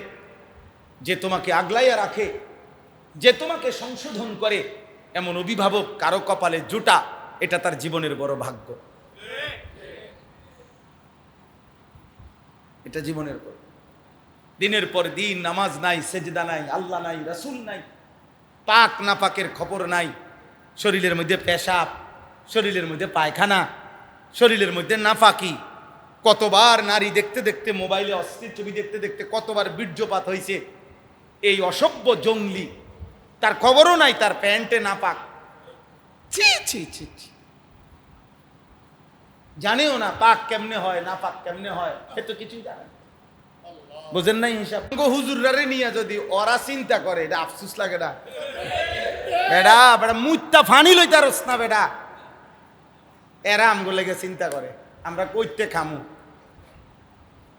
যে তোমাকে আগলাইয়া রাখে, যে তোমাকে সংশোধন করে, এমন অভিভাবক কারো কপালে জুটা, এটা তার জীবনের বড় ভাগ্য। এটা জীবনের বড়। দিনের পর দিন নামাজ নাই, সেজদা নাই, আল্লাহ নাই, রাসূল নাই, পাক না পাকের খবর নাই, শরীরের মধ্যে পেশাব, শরীরের মধ্যে পায়খানা, শরীরের মধ্যে নাফাকি। কতবার নারী দেখতে দেখতে, মোবাইলে অশ্লীল ছবি দেখতে দেখতে কতবার বীর্যপাত হয়েছে। এই অসভ্য জঙ্গলি, তার খবরও নাই, তার প্যান্টে নাপাক, ছি ছি ছি ছি, জানেও না পাক কেমনে হয়, নাপাক কেমনে হয়, সে তো কিছুই জানে না। বুঝেন নাই হিসাব? হুজুররারে নিয়ে যদি ওরা চিন্তা করে, এটা আফসুস লাগে না? বেড়া বেড়া মুত্তা ফানি লইতে পারস না বেড়া, এরা আমগো লেগে চিন্তা করে, আমরা কইতে খামু,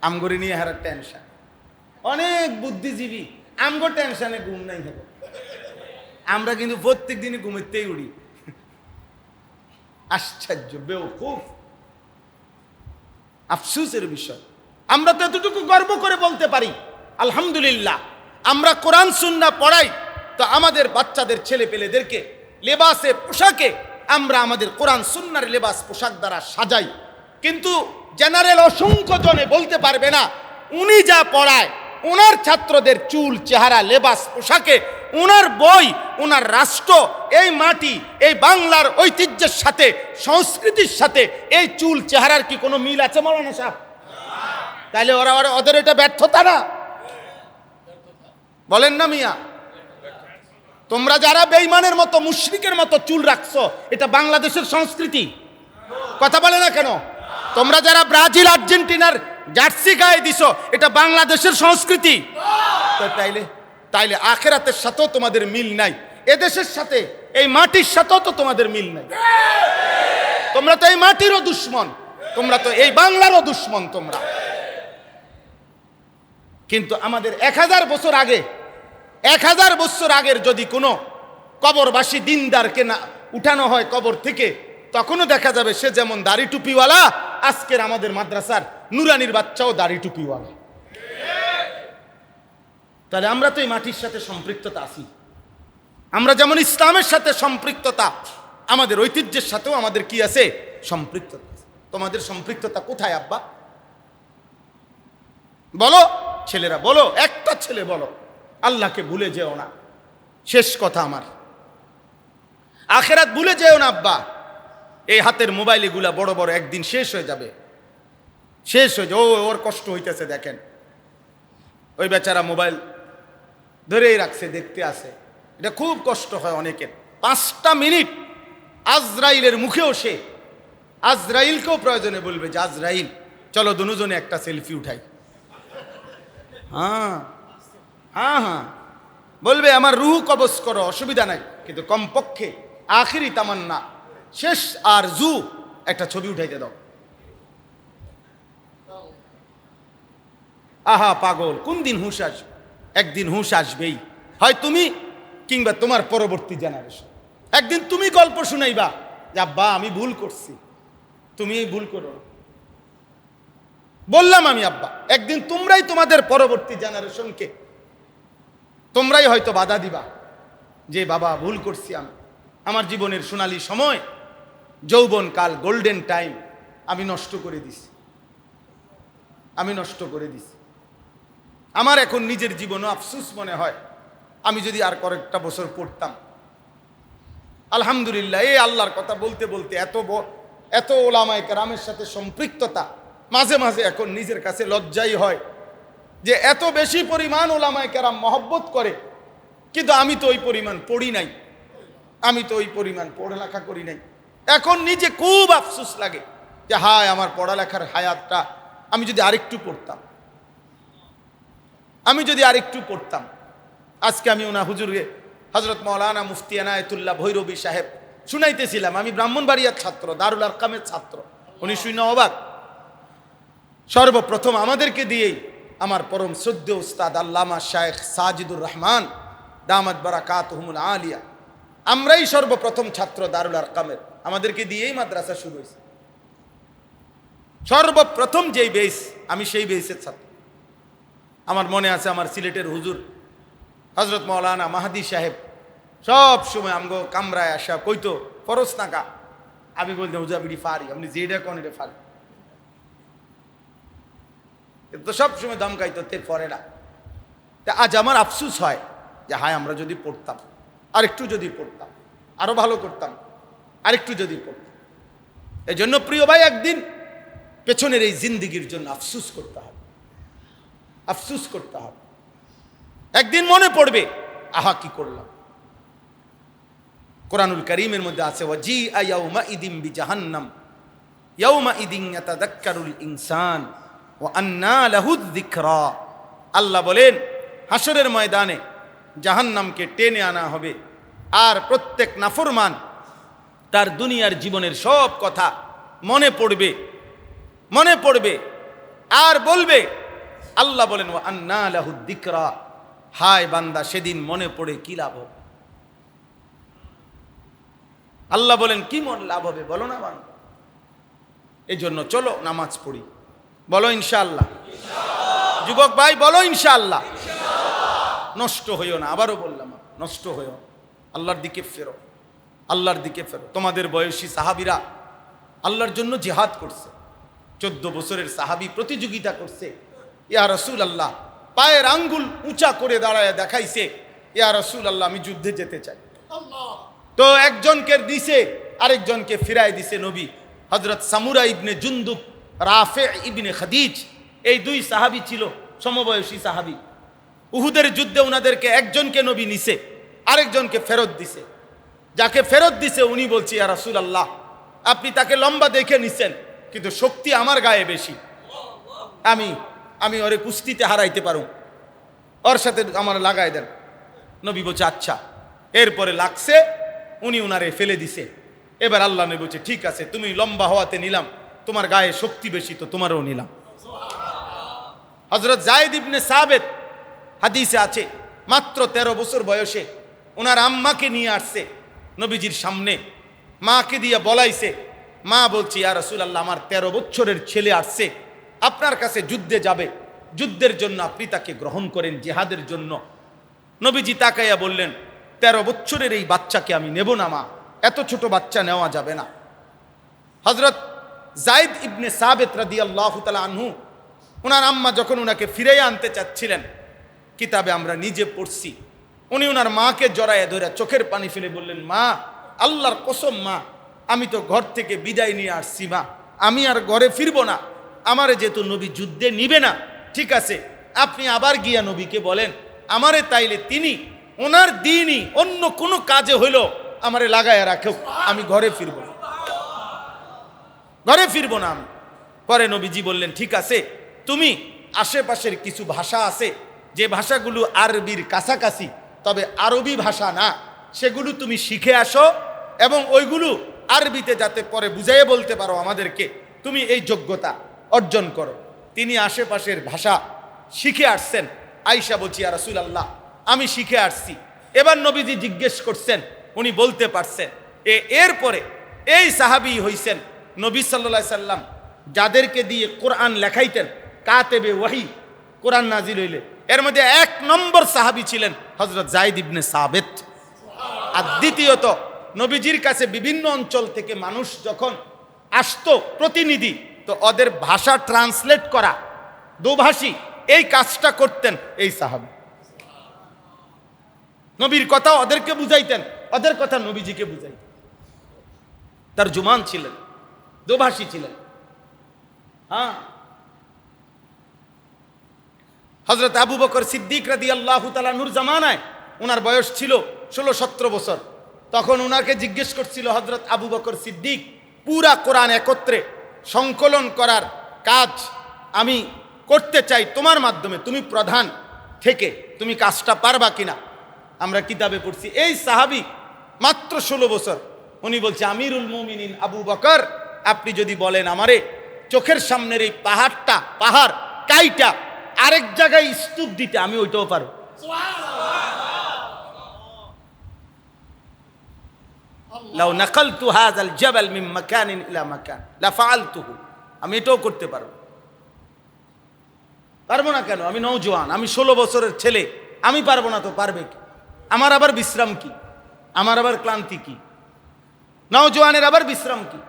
আমগরে নিয়ে হারার টেনশন। অনেক বুদ্ধিজীবী আমগো টেনশনে ঘুম নাই হবে, আমরা কিন্তু প্রত্যেক দিনই ঘুমাইতেই উড়ি। আশ্চর্য, বেওকুফ, আফসোসের বিষয়। আমরা তো এতটুকু গর্ব করে বলতে পারি আলহামদুলিল্লাহ, আমরা কোরআন সুন্নাহ পড়াই, তো আমাদের বাচ্চাদের ছেলে পেলেদেরকে লেবাসে পোশাকে আমরা আমাদের কোরআন সুন্নাহর লেবাস পোশাক দ্বারা সাজাই। কিন্তু জেনারেল অসংখ্য জনে বলতে পারবে না উনি যা পড়ায় ওনার ছাত্রদের চুল, চেহারা, লেবাস, পোশাকে, ওনার বই, ওনার রাষ্ট্র, এই মাটি, এই বাংলার ঐতিহ্যের সাথে, সংস্কৃতির সাথে এই চুল চেহারার কি কোনো মিল আছে মাওলানা সাহেব? তাইলে ওদের এটা ব্যর্থতা না? বলেন না মিয়া? তোমরা যারা বেঈমানের মতো, মুশরিকের মতো চুল রাখছো, এটা বাংলাদেশের সংস্কৃতি? কথা বলে না কেন? তোমরা যারা ব্রাজিল, আর্জেন্টিনার জার্সি গায়ে দিছো, এটা বাংলাদেশের সংস্কৃতি? তাইলে আখেরাতের সাথেও তোমাদের মিল নাই, এদেশের সাথে, এই মাটির সাথেও তো তোমাদের মিল নাই। তোমরা তো এই মাটিরও দুশ্মন, তোমরা তো এই বাংলারও দুশ্মন তোমরা। কিন্তু আমাদের 1000 বছর আগে, 1000 বছর আগের যদি কোনো কবরবাসী দিনদারকে না উঠানো হয় কবর থেকে, তখনও দেখা যাবে সে যেমন দাড়ি টুপিওয়ালা, আজকের আমাদের মাদ্রাসার নুরানির বাচ্চাও দাড়ি টুপিওয়ালা। তাহলে আমরা তো এই মাটির সাথে সম্পৃক্ততা আছি। আমরা যেমন ইসলামের সাথে সম্পৃক্ততা, আমাদের ঐতিহ্যের সাথেও আমাদের কি আছে? সম্পৃক্ততা। তোমাদের সম্পৃক্ততা কোথায় আব্বা? বলো ছেলেরা, বলো, একটা ছেলে বলো। আল্লাহকে ভুলে যেও না, শেষ কথা আমার। আখেরাত ভুলে যেও না আব্বা। এই হাতের মোবাইল এগুলা বড় বড় একদিন শেষ হয়ে যাবে, শেষ হয়ে যাবে। ওর কষ্ট হইতেছে দেখেন, ওই বেচারা মোবাইল ধরেই রাখছে, দেখতে আসে, এটা খুব কষ্ট হয় অনেকের। 5টা মিনিট আজরাইলের মুখেও সে, আজরাইলকেও প্রয়োজনে বলবে যে আজরাইল চলো দুজনে একটা সেলফি উঠাই। হ্যাঁ হ্যাঁ হ্যাঁ বলবে, আমার রুহ কবজ করো, অসুবিধা নাই, কিন্তু কমপক্ষে আখিরি তামান্না, শেষ আর জু, একটা ছবি উঠাইতে দাও। আহা পাগল, কোন দিন হুঁশ আসবে? একদিন হুঁশ আসবেই, হয় তুমি কিংবা তোমার পরবর্তী জেনারেশন। একদিন তুমি গল্প শুনাইবা যে আব্বা আমি ভুল করছি, তুমি এই ভুল করো। বললাম আমি আব্বা, একদিন তোমরাই তোমাদের পরবর্তী জেনারেশনকে তোমরাই হয়তো বাধা দিবা যে বাবা ভুল করছি, আমি আমার জীবনের সোনালী সময়, যৌবন কাল, গোল্ডেন টাইম আমি নষ্ট করে দিছি, আমি নষ্ট করে দিছি। আমার এখন নিজের জীবনও আফসোস মনে হয়, আমি যদি আর কয়েকটা বছর পড়তাম। আলহামদুলিল্লাহ, এই আল্লাহর কথা বলতে বলতে এত ওলামায়ে কেরামের সাথে সম্পৃক্ততা, মাঝে মাঝে এখন নিজের কাছে লজ্জাই হয় যে এত বেশি পরিমাণ ওলামায়ে কেরাম মহব্বত করে, কিন্তু আমি তো ওই পরিমাণ পড়ি নাই, আমি তো ওই পরিমাণ পড়ালেখা করি নাই। এখন নিজে খুব আফসোস লাগে যে হায়, আমার পড়ালেখার হায়াতটা আমি যদি আরেকটু পড়তাম, আমি যদি আরেকটু পড়তাম। আজকে আমি ওনা হুজুরকে, হযরত মাওলানা মুফতি এনায়েতুল্লাহ ভৈরবী সাহেব শুনাইতেছিলাম। আমি ব্রাহ্মণবাড়িয়ার ছাত্র, দারুল আরকামের ছাত্র। উনি শুনে অবাক। সর্বপ্রথম আমাদেরকে দিয়েই আমার পরম শ্রদ্ধেয় উস্তাদ আল্লামা শায়েখ সাজিদুর রহমান দামাত বারাকাতুহুমুল আলিয়া, আমরাই সর্বপ্রথম ছাত্র দারুল আরকামের। আমাদেরকে দিয়েই মাদ্রাসা শুরু হয়েছে। সর্বপ্রথম যেই বেস, আমি সেই বেসের ছাত্র। আমার মনে আছে, আমার সিলেটের হুজুর হযরত মাওলানা মাহাদি সাহেব সব সময় আমগো কামরায় আসা কইতো ফরজ নাকা। আমি বলতাম হুজুর বিডি ফারি, আপনি যেটা কোন এটা ফারি। তো সব সময় ধমকাইতো তে পড়ে না। তা আজ আমার আফসোস হয় যে হায়, আমরা যদি পড়তাম, আরেকটু যদি পড়তাম, আরো ভালো করতাম, আরেকটু যদি পড়তাম। এই জন্য প্রিয় ভাই, একদিন পেছনের এই জিন্দিগির জন্য আফসোস করতে হবে, আফসোস করতে হবে। একদিন মনে পড়বে, আহা কি করলাম। কোরআনুল কারীমের মধ্যে আছে, ওয়াজিআ ইয়াউমা ইদিন বিজাহান্নাম ইয়াউমা ইদিন ইয়াতাযাক্কারুল ইনসান ওয়া আন্না লাহুয যিকরা। আল্লাহ বলেন, হাসরের ময়দানে জাহান্নামকে টেনে আনা হবে, আর প্রত্যেক নাফরমান তার দুনিয়ার জীবনের সব কথা মনে পড়বে, মনে পড়বে, আর বলবে, আল্লাহ বলেন ওয়া আন্না লাহুয যিকরা, হায় বান্দা সেদিন মনে পড়ে কি লাভ হবে। আল্লাহ বলেন কি মন লাভ হবে বলো না বান্দা। এই জন্য চলো নামাজ পড়ি, বলো ইনশাআল্লাহ। যুবক ভাই বলো ইনশাআল্লাহ। নষ্ট হইও না, আবারও বললাম নষ্ট হইও, আল্লাহর দিকে ফেরো, আল্লাহর দিকে ফেরো। তোমাদের বয়সী সাহাবীরা আল্লাহর জন্য জিহাদ করছে। 14 বছরের সাহাবী প্রতিযোগিতা করছে, ইয়া রাসূলুল্লাহ পায়ের আঙ্গুল উঁচা করে দাঁড়ায় দেখাইছে, ইয়া রাসূলুল্লাহ আমি যুদ্ধে যেতে চাই। তো একজনকে দিছে, আরেকজনকে ফিরাই দিছে নবী। হযরত সামুরা ইবনে জুনদুব, রাফে ইবনে খাদিজ, এই দুই সাহাবী ছিল সমবয়সী সাহাবী। উহুদের যুদ্ধে ওনাদেরকে একজনকে নবী নিছে, আরেকজনকে ফেরত দিছে। যাকে ফেরত দিছে উনি বলছে, ইয়া রাসূলুল্লাহ আপনি তাকে লম্বা দেখে নিছেন, কিন্তু শক্তি আমার গায়ে বেশি, আমি ওরে কুস্তিতে হারাইতে পারুম, ওর সাথে আমার লাগাই দেন। নবী বলছে আচ্ছা। এরপরে লাগছে, উনি উনারে ফেলে দিছে। এবার আল্লাহ নবী বলছে ঠিক আছে, তুমি লম্বা হওয়াতে নিলাম, তোমার গায়ে শক্তি বেশি তো তোমারও নিলাম। হযরত যায়েদ ইবনে সাবিত হাদিসে আছে, মাত্র 13 বছর বয়সে ওনার আম্মাকে নিয়ে আসছে নবীজির সামনে, মাকে দিয়ে বলাইছে। মা বলছে, ইয়া রাসূলুল্লাহ আমার 13 বছরের ছেলে আসছে আপনার কাছে যুদ্ধে যাবে, যুদ্ধের জন্য আপনি তাকে গ্রহণ করেন, জিহাদের জন্য। নবীজি তাকাইয়া বললেন, 13 বছরের এই বাচ্চাকে আমি নেব না মা, এত ছোট বাচ্চা নেওয়া যাবে না। হযরত যায়েদ ইবনে সাবিত রাদিয়াল্লাহু তাআলা আনহু, ওনার আম্মা যখন ওনাকে ফিরে আনতে চাচ্ছিলেন, কিতাবে আমরা নিজে পড়ছি, উনি ওনার মাকে জড়াইয়া ধরে চোখের পানি ফেলে বললেন, মা আল্লাহর কসম মা, আমি তো ঘর থেকে বিদায় নিয়ে আসছি মা, আমি আর ঘরে ফিরবো না, আমারে যেহেতু নবী যুদ্ধে নিবে না, ঠিক আছে আপনি আবার গিয়া নবীকে বলেন আমারে তাইলে তিনি ওনার দিনই অন্য কোনো কাজে হইল আমারে লাগাইয়া রাখো, আমি ঘরে ফিরবো না, ঘরে ফিরবো না আমি। পরে নবীজি বললেন ঠিক আছে, তুমি আশেপাশের কিছু ভাষা আছে যে ভাষাগুলো আরবির কাছাকাছি তবে আরবি ভাষা না, সেগুলো তুমি শিখে আসো এবং ওইগুলো আরবিতে যাতে পরে বুঝাইয়ে বলতে পারো আমাদেরকে, তুমি এই যোগ্যতা অর্জন করো। তিনি আশেপাশের ভাষা শিখে আসছেন। আয়েশা বলছি, ইয়া রাসূলুল্লাহ আমি শিখে আসছি। এবার নবীজি জিজ্ঞেস করছেন, উনি বলতে পারছেন। এরপরে এই সাহাবী হইছেন নবী সাল্লাল্লাহু আলাইহি সাল্লাম যাদেরকে দিয়ে কোরআন লেখাইতেন, কাতেবে ওয়াহি, কোরআন নাজিল হইলে এর মধ্যে 1 নম্বর সাহাবী ছিলেন হযরত যায়েদ ইবনে সাবিত। আর দ্বিতীয়ত নবীজির কাছে বিভিন্ন অঞ্চল থেকে মানুষ যখন আসতো প্রতিনিধি, তো ওদের ভাষা ট্রান্সলেট করা, দোভাষী, এই কাজটা করতেন এই সাহাবী। নবীর কথা ওদেরকে বুঝাইতেন, ওদের কথা নবীজিকে বুঝাইতেন। তার জুমান ছিলেন, দোভাষী ছিলেন। হ্যাঁ, হযরত আবু বকর সিদ্দিক রাদিয়াল্লাহু তাআলা নূর জামানায় ওনার বয়স ছিল 16-17 বছর। তখন ওনাকে জিজ্ঞেস করছিল হযরত আবু বকর সিদ্দিক, পুরা কোরআন একত্রে সংকলন করার কাজ আমি করতে চাই তোমার মাধ্যমে, তুমি প্রধান থেকে তুমি কাজটা পারবা কিনা? আমরা কিতাবে পড়ছি এই সাহাবী মাত্র 16 বছর, উনি বলছে আমিরুল মুমিনিন আবু বকর, আপনি যদি বলেন আমারে চোখের সামনের এই পাহাড় কাইটা আরেক জায়গায় স্তূপ দিতে, আমি ওইটাও পারো। লাউ নাকালতু হাযাল জাবাল মিন মাকানিন ইলা মাকান লাফাআলতুহু, আমি এটাও করতে পারবো। পারবো না কেন? আমি নওজোয়ান, আমি 16 বছরের ছেলে, আমি পারবো না তো পারবে কি? আমার আবার বিশ্রাম কি? আমার আবার ক্লান্তি কি? নওজোয়ানের আবার বিশ্রাম কি?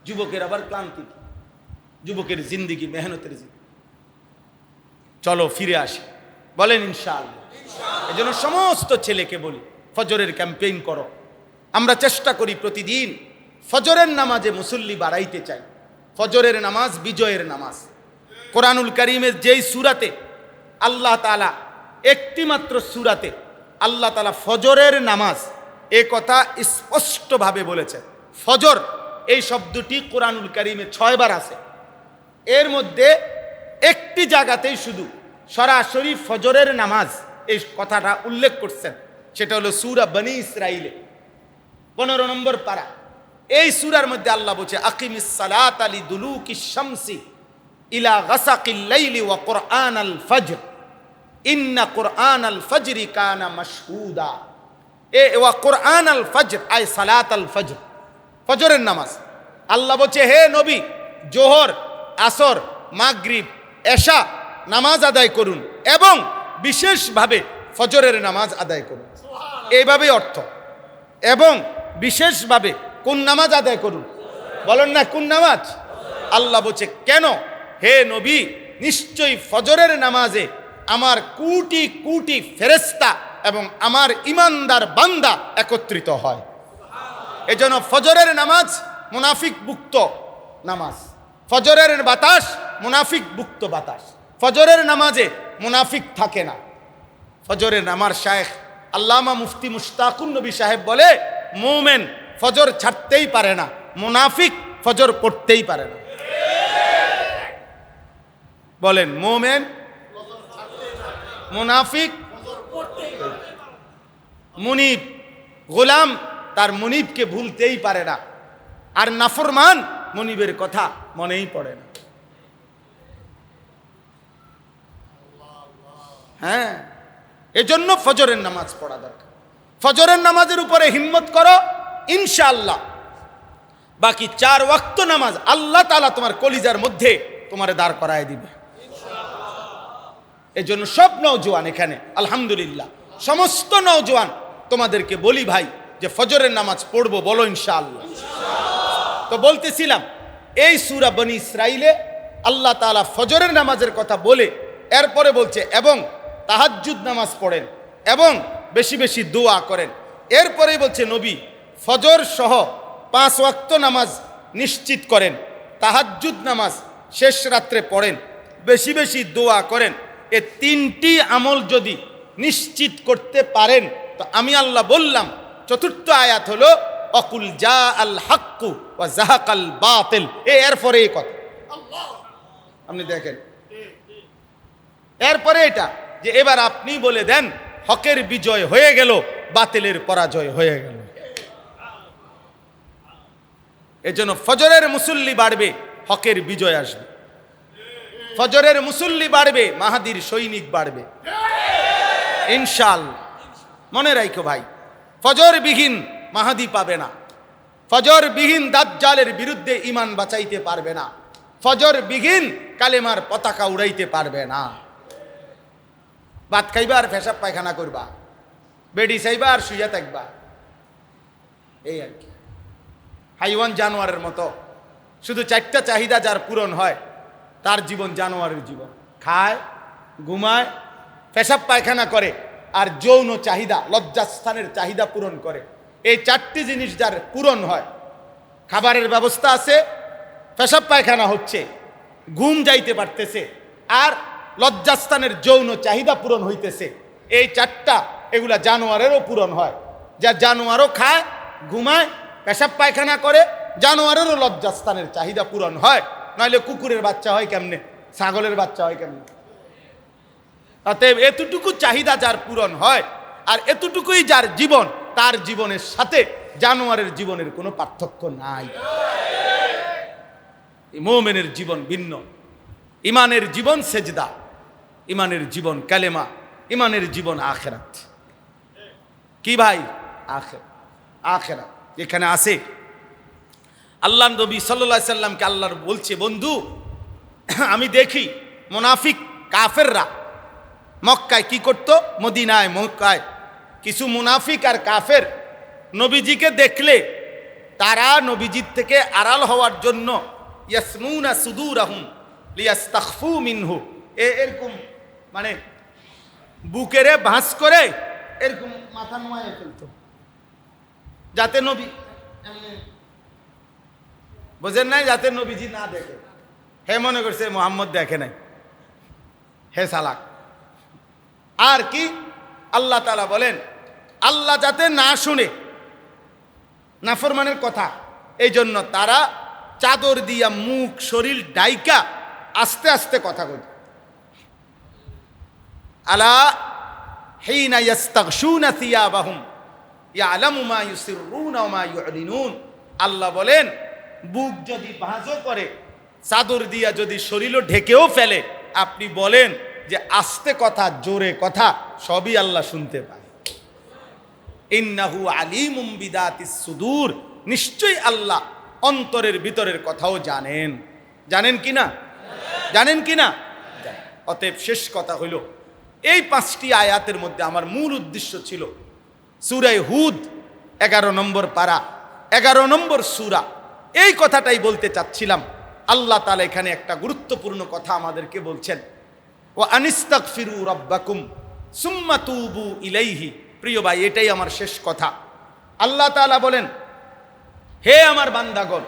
যুবকের আবার ক্লান্তি কি? যুবকের জিন্দেগি মেহনতের জিন্দেগি। চলো ফিরে আসি, বলেন ইনশাআল্লাহ। এজন্য সমস্ত ছেলেকে বলি ফজরের ক্যাম্পেইন করো। আমরা চেষ্টা করি প্রতিদিন ফজরের নামাজে মুসল্লি বাড়াইতে চাই। ফজরের নামাজ বিজয়ের নামাজ। কোরআনুল কারীমের যেই সূরাতে আল্লাহ তাআলা, একটি মাত্র সূরাতে আল্লাহ তাআলা ফজরের নামাজ এ কথা স্পষ্টভাবে বলেছে। ফজর এই শব্দটি কোরআনুল কারীমে 6 বার আছে। এর মধ্যে একটি জায়গাতেই শুধু সরাসরি ফজরের নামাজ এই কথাটা উল্লেখ করছেন, সেটা হলো সূরা বনী ইসরাঈলে 15 নম্বর পারা। এই সূরার মধ্যে আল্লাহ বলছে আকিমিস সালাতা লিদুলুকিশ শামসি ইলা গাসাকিল লাইলি ওয়া কুরআনাল ফজর ইন্না কুরআনাল ফজরি কানা মাশহুদা। ওয়া কুরআনাল ফজর আই সালাতাল ফজর, ফজরের নামাজ। আল্লাহ বলছে হে নবী, জোহর, আসর, মাগরিব, এশা নামাজ আদায় করুন এবং বিশেষভাবে ফজরের নামাজ আদায় করুন। এইভাবে অর্থ। এবং বিশেষভাবে কোন নামাজ আদায় করুন? বলেন না কোন নামাজ? আল্লাহ বলছে কেন? হে নবী, নিশ্চয়ই ফজরের নামাজে আমার কোটি কোটি ফেরেশতা এবং আমার ইমানদার বান্দা একত্রিত হয়। এজন্য ফজরের নামাজ মুনাফিক মুক্ত নামাজ, ফজরের বাতাস মুনাফিক মুক্ত বাতাস। ফজরের নামাজে মুনাফিক থাকে না। ফজরের নামাজ শায়েখ আল্লামা মুফতি মুশতাকুন নবী সাহেব বলে, মুমিন ফজর ছাড়তেই পারে না, মুনাফিক ফজর পড়তেই পারে না। বলেন, মুমিন মুনাফিক মুনিব গোলাম তার মুনিবকে ভুলতেই পারে না, আর নাফরমান মুনিবের কথা মনেই পড়ে না। হ্যাঁ, এজন্য ফজরের নামাজ পড়া দরকার। ফজরের নামাজের উপরে হিম্মত করো, ইনশাআল্লাহ বাকি 4 ওয়াক্ত নামাজ আল্লাহ তাআলা তোমার কলিজার মধ্যে তোমারে দাঁড় করায় দিবে। এজন্য সব নওজোয়ান এখানে আলহামদুলিল্লাহ, সমস্ত নওজোয়ান তোমাদেরকে বলি ভাই যে ফজরের নামাজ পড়বো, বলো ইনশাআল্লাহ। তো বলতেছিলাম, এই সূরা বনী ইসরাইলে আল্লাহ তাআলা ফজরের নামাজের কথা বলে এরপরে বলছে এবং তাহাজ্জুদ নামাজ পড়েন এবং বেশি বেশি দোয়া করেন। এরপরেই বলছে নবী ফজর সহ 5 ওয়াক্ত নামাজ নিশ্চিত করেন, তাহাজ্জুদ নামাজ শেষ রাত্রে পড়েন, বেশি বেশি দোয়া করেন। এ 3টি আমল যদি নিশ্চিত করতে পারেন তো আমি আল্লাহ বললাম, চতুর্থ আয়াত হলো অকুল জা আল হাক্কু ওয়া জাহাকাল বাতিল। এরপরে এই কথা আপনি দেখেন, এরপরে এটা যে এবার আপনি বলে দেন হকের বিজয় হয়ে গেল, বাতিলের পরাজয় হয়ে গেল। এজন্য ফজরের মুসল্লি বাড়বে, হকের বিজয় আসবে। ফজরের মুসল্লি বাড়বে, মাহাদির সৈনিক বাড়বে ইনশাআল্লাহ। মনে রাখো ভাই, ফজর বিহীন মাহাদি পাবে না, ফজর বিহীন দাজ্জালের বিরুদ্ধে ঈমান বাঁচাইতে পারবে না, ফজর বিহীন কালেমার পতাকা উড়াইতে পারবে না। ভাত খাইবা আর পেশাব পায়খানা করবা, বেডি চাইবা আর শুইয়া থাকবা, এই আর কি। হাইওয়ান জানোয়ারের মতো শুধু 4টা চাহিদা যার পূরণ হয় তার জীবন জানোয়ারের জীবন। খায়, ঘুমায়, পেশাব পায়খানা করে আর যৌন চাহিদা, লজ্জাস্থানের চাহিদা পূরণ করে। এই 4টি জিনিস যার পূরণ হয়, খাবারের ব্যবস্থা আছে, পেশাব পায়খানা হচ্ছে, ঘুম যাইতে পারতেছে আর লজ্জাস্থানের যৌন চাহিদা পূরণ হইতেছে, এই 4টা এগুলা জানোয়ারেরও পূরণ হয়। যা জানোয়ারও খায়, ঘুমায়, পেশাব পায়খানা করে, জানোয়ারেরও লজ্জাস্থানের চাহিদা পূরণ হয়। নইলে কুকুরের বাচ্চা হয় কেমনে, ছাগলের বাচ্চা হয় কেমনে? অতএব এতটুকু চাহিদা যার পূরণ হয় আর এতটুকুই যার জীবন, তার জীবনের সাথে জানোয়ারের জীবনের কোনো পার্থক্য নাই। মুমিনের জীবন ভিন্ন, ইমানের জীবন সেজদা, ইমানের জীবন কালেমা, ইমানের জীবন আখিরাত। কি ভাই? আখিরাত এখানে আছে। আল্লাহ নবী সাল্লাল্লাহু আলাইহি সাল্লামকে আল্লাহ বলছে, বন্ধু আমি দেখি মুনাফিক কাফেররা মক্কায় কি করত, মদিনায় মক্কায় কিছু মুনাফিক আর কাফের নবীজিকে দেখলে তারা নবীজির থেকে আড়াল হওয়ার জন্য ইয়াসনুনা সুদুরাহুম লিয়াস্তাখফু মিনহু, এরকম মানে বুকেরে ভাঁজ করে এরকম মাথা নোয়ায় ফেলতো যাতে নবী, বোঝেন নাই, যাতে নবীজি না দেখে। হে মনে করছে মোহাম্মদ দেখে নাই, হে সালাক। আর কি আল্লাহ তাআলা বলেন, আল্লাহ যাতে না শুনে নাফরমানের কথা, এই জন্য তারা চাদর দিয়া মুখ শরীর ডাইকা আস্তে আস্তে কথা বলে। আলা হিনা ইস্তাগশুনা সিয়াবাহুম ইয়ালামু মা ইউসিররুনা ওয়া মা ইউলিনুন। আল্লাহ বলেন, বুক যদি ভাঁজও করে, চাদর দিয়া যদি শরীরও ঢেকেও ফেলে, আপনি বলেন যে আস্তে কথা জোরে কথা সবই আল্লাহ শুনতে পায়। ইন্নাহু আলিমুম বিদাতিস সুদূর, নিশ্চয়ই আল্লাহ অন্তরের ভিতরের কথাও জানেন। জানেন কি না? জানেন কি না? অতএব শেষ কথা হইল, এই 5টি আয়াতের মধ্যে আমার মূল উদ্দেশ্য ছিল সূরা হুদ 11 নম্বর পারা, 11 নম্বর সূরা, এই কথাটাই বলতে চাচ্ছিলাম। আল্লাহ তাআলা এখানে একটা গুরুত্বপূর্ণ কথা আমাদেরকে বলছেন ওয়া আনিস্তাগফিরু রাব্বাকুম সুম্মা তুবু ইলাইহি। প্রিয় ভাই, এটাই আমার শেষ কথা। আল্লাহ তাআলা বলেন, হে আমার বান্দাগণ,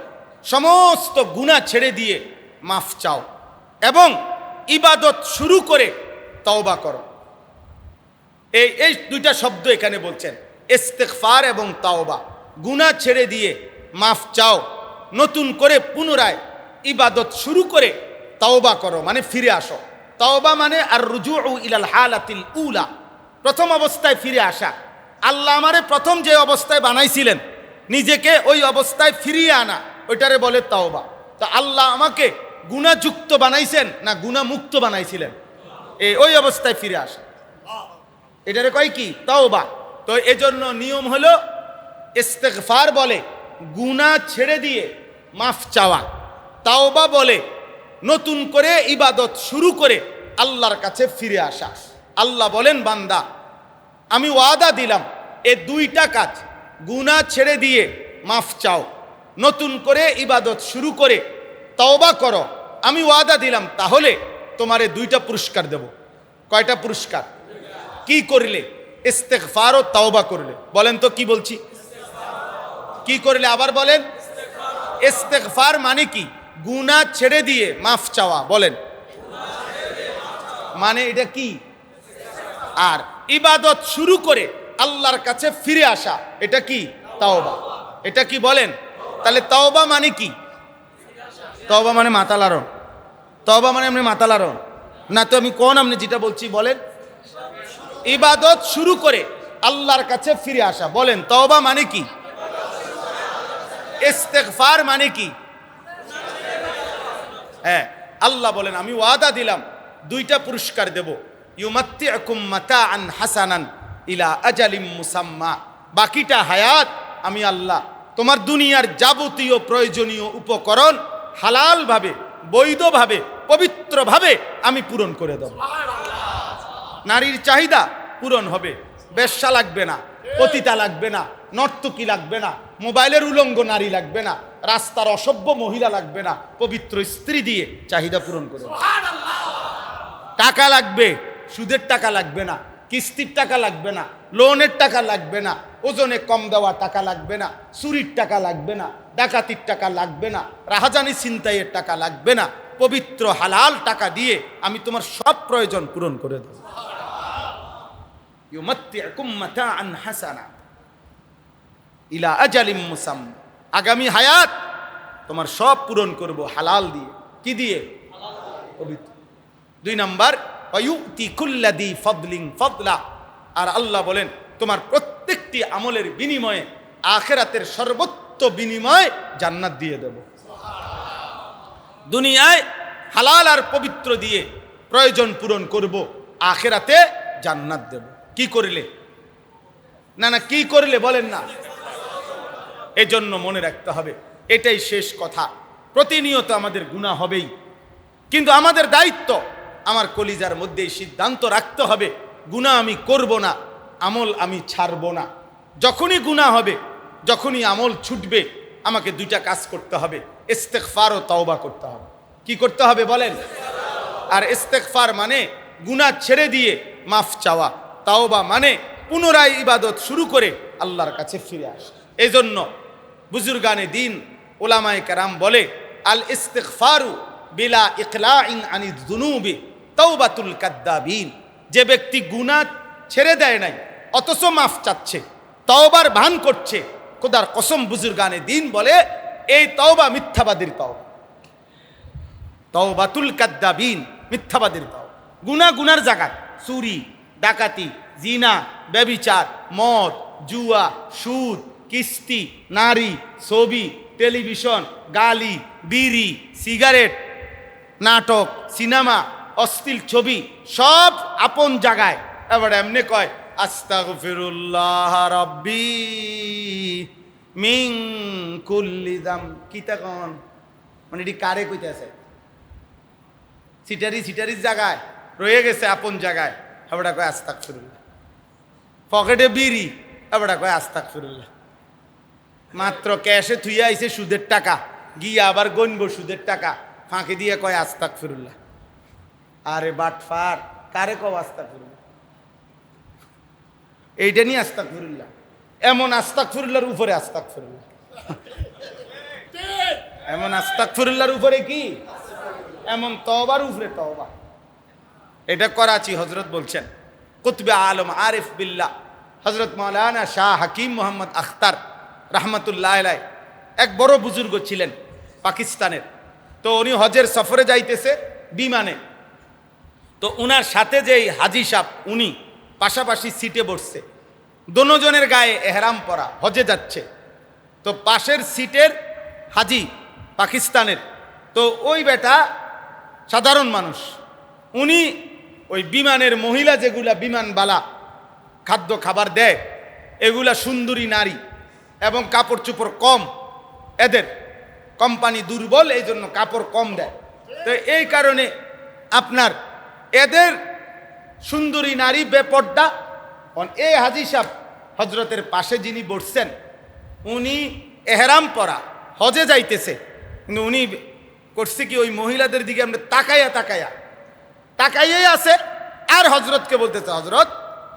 সমস্ত গুনাহ ছেড়ে দিয়ে মাফ চাও এবং ইবাদত শুরু করে তওবা করো। এই দুইটা শব্দ এখানে বলছেন, ইস্তিগফার এবং তাওবা। গুনাহ ছেড়ে দিয়ে মাফ চাও, নতুন করে পুনরায় ইবাদত শুরু করে তাওবা করো, মানে ফিরে আসো। তাওবা মানে আর রুজুউ ইলাল হালাতিল উলা, প্রথম অবস্থায় ফিরে আসা। আল্লাহ আমারে প্রথম যে অবস্থায় বানাইছিলেন, নিজেকে ওই অবস্থায় ফিরিয়ে আনা, ওইটারে বলে তাওবা। তো আল্লাহ আমাকে গুনাহযুক্ত বানাইছেন না গুনাহমুক্ত বানাইছিলেন? ওই অবস্থায় ফিরে আসা, এটারে কয় কি? তাওবা। তো এজন্য নিয়ম হলো ইস্তিগফার বলে গুনাহ ছেড়ে দিয়ে মাফ চাওয়া, তাওবা বলে নতুন করে ইবাদত শুরু করে আল্লাহর কাছে ফিরে আসা। আল্লাহ বলেন, বান্দা আমি ওয়াদা দিলাম, এই দুইটা কাজ, গুনাহ ছেড়ে দিয়ে মাফ চাও, নতুন করে ইবাদত শুরু করে তওবা করো, আমি ওয়াদা দিলাম, তাহলে তোমারে দুইটা পুরস্কার দেব। কয়টা পুরস্কার? কি করলে? ইস্তিগফার ও তাওবা করলে। বলেন তো কি বলছি? কি করলে? আবার বলেন। ইস্তিগফার মানে কি? গুনাহ ছেড়ে দিয়ে মাফ চাওয়া। বলেন, মানে এটা কি? আর ইবাদত শুরু করে আল্লাহর কাছে ফিরে আসা, এটা কি? তাওবা। এটা কি বলেন? তাহলে তাওবা মানে কি? তাওবা মানে মাথা লাড়ন। তাওবা মানে আপনি মাথা লাড়ন না তো? আমি কোন আপনি যেটা বলছি বলেন। ইবাদত শুরু করে আল্লাহর কাছে ফিরে আসা। বলেন, তাওবা মানে কি? ইস্তিগফার মানে কি? হ্যাঁ, আল্লাহ বলেন, আমি ওয়াদা দিলাম, দুইটা পুরস্কার দেব। ইউমাত্তিউকুম মাতাআন হাসানান ইলা আজালিম মুসাম্মা। বাকিটা হায়াত আমি আল্লাহ তোমার দুনিয়ার যাবতীয় প্রয়োজনীয় উপকরণ হালালভাবে, বৈধভাবে, পবিত্রভাবে আমি পূরণ করে দেব। নারীর চাহিদা পূরণ হবে, বেশ্যা লাগবে না, পতিতা লাগবে না, নর্তকী লাগবে না, মোবাইলের উলঙ্গ নারী লাগবে না, রাস্তার অসভ্য মহিলা লাগবে না, পবিত্র স্ত্রী দিয়ে চাহিদা পূরণ করে। টাকা লাগবে, সুদের টাকা লাগবে না, কিস্তির টাকা লাগবে না, লোনের টাকা লাগবে না, ওজনে কম দেওয়া টাকা লাগবে না, চুরির টাকা লাগবে না, ডাকাতির টাকা লাগবে না, রাহাজানি ছিনতাইয়ের টাকা লাগবে না। পবিত্র হালাল টাকা দিয়ে আমি তোমার সব প্রয়োজন পূরণ করে দেব। ইউমাত্তিউকুম মাতাআন হাসানা ইলা আজালিম মুসাম্মা। আগামী হায়াত তোমার সব পূরণ করব হালাল দিয়ে। কি দিয়ে? পবিত্র। 2 নাম্বার, ওয়ায়ুতি কুল্লাযী ফাদলিন ফাদলা। আর আল্লাহ বলেন, তোমার প্রত্যেকটি আমলের বিনিময়ে আখিরাতের সর্বোচ্চ বিনিময় জান্নাত দিয়ে দেব। দুনিয়ায় হালাল আর পবিত্র দিয়ে প্রয়োজন পূরণ করব, আখিরাতে জান্নাত দেব। কি করলে? না না, কি করলে বলেন না? এজন্য মনে রাখতে হবে, এটাই শেষ কথা। প্রতিনিয়ত আমাদের গুনাহ হবেই, কিন্তু আমাদের দায়িত্ব, আমার কলিজার মধ্যে সিদ্ধান্ত রাখতে হবে, গুনাহ আমি করব না, আমল আমি ছাড়ব না। যখনই গুনাহ হবে, যখনই আমল ছুটবে, আমাকে দুইটা কাজ করতে হবে, ইস্তিগফার ও তাওবা করতে হবে। কি করতে হবে বলেন? আর ইস্তিগফার মানে গুনাহ ছেড়ে দিয়ে মাফ চাওয়া, তাওবা মানে পুনরায় ইবাদত শুরু করে আল্লাহর কাছে ফিরে আসা। এজন্য বুজুর্গানে দিন উলামায়ে কেরাম বলে, আল ইস্তিগফারু বিলা ইকলাইন আনিজ যুনুবি তাওবাতুল কাদ্দাবিন। যে ব্যক্তি গুনাহ ছেড়ে দেয় নাই অথচ মাফ চাচ্ছে, তাওবার ভান করছে, খোদার কসম বুজুর্গানে দিন বলে এই তাওবা মিথ্যাবাদীর তাওবা। তাওবাতুল কাদ্দাবিন, মিথ্যাবাদীর তাওবা। গুনার জায়গায় চুরি, ডাকাতি, জিনা, ব্যভিচার, মদ, জুয়া, সুদ, কিস্তি, নারী, ছবি, টেলিভিশন, গালি, বিড়ি, সিগারেট, নাটক, সিনেমা, অশ্লীল ছবি, সব আপন জায়গায়। এবার এমনি কয়, আস্তাগফিরুল্লাহ রাব্বি মিন কুল্লি যাম। কি তখন মানে এটি কারে কইতেছে? সিটারি জায়গায় রয়ে গেছে, আপন জায়গায়। এবার কয় আস্তাগফিরুল্লাহ। পকেটে বিড়ি, এবার কয় আস্তাগফিরুল্লাহ। মাত্র ক্যাশে থুইয়া আইছে সুদের টাকা, গিয়ে আবার গণব সুদের টাকা, ফাঁকি দিয়ে কয় আস্তাগফিরুল্লাহ। আরে বাটফার, কারে কও আস্তাগফিরুল্লাহ? এইটা নিয়ে আস্তাগফিরুল্লাহ, এমন আস্তাগফিরুল্লাহর উপরে আস্তাগফিরুল্লাহ, এমন আস্তাগফিরুল্লাহর উপরে কি, এমন তওবার উপরে তওবা। এটা করাচি হজরত বলছেন, কুতবে আলম আরিফ বিল্লাহ হজরত মাওলানা শাহ হাকিম মোহাম্মদ আখতার রহমতুল্লাহ আলাইহ এক বড় বুজুর্গ ছিলেন পাকিস্তানের। তো উনি হজের সফরে যাইতেছে বিমানে, তো উনার সাথে যেই হাজি সাহেব উনি পাশাপাশি সিটে বসছে, দোনোজনের গায়ে এহরাম পরা, হজে যাচ্ছে। তো পাশের সিটের হাজি পাকিস্তানের, তো ওই বেটা সাধারণ মানুষ, উনি ওই বিমানের মহিলা যেগুলা বিমানবালা খাদ্য খাবার দেয়, এগুলা সুন্দরী নারী এবং কাপড় চোপড় কম, এদের কোম্পানি দুর্বল, এই জন্য কাপড় কম দেয়। তো এই কারণে আপনার এদের সুন্দরী নারী বেপর্দা। এই হাজি সাহেব হজরতের পাশে যিনি বসছেন, উনি এহরাম পরা, হজে যাইতেছে, কিন্তু উনি করছে কি, ওই মহিলাদের দিকে আমরা তাকাইয়াই আছে, আর হজরতকে বলতেছে, হজরত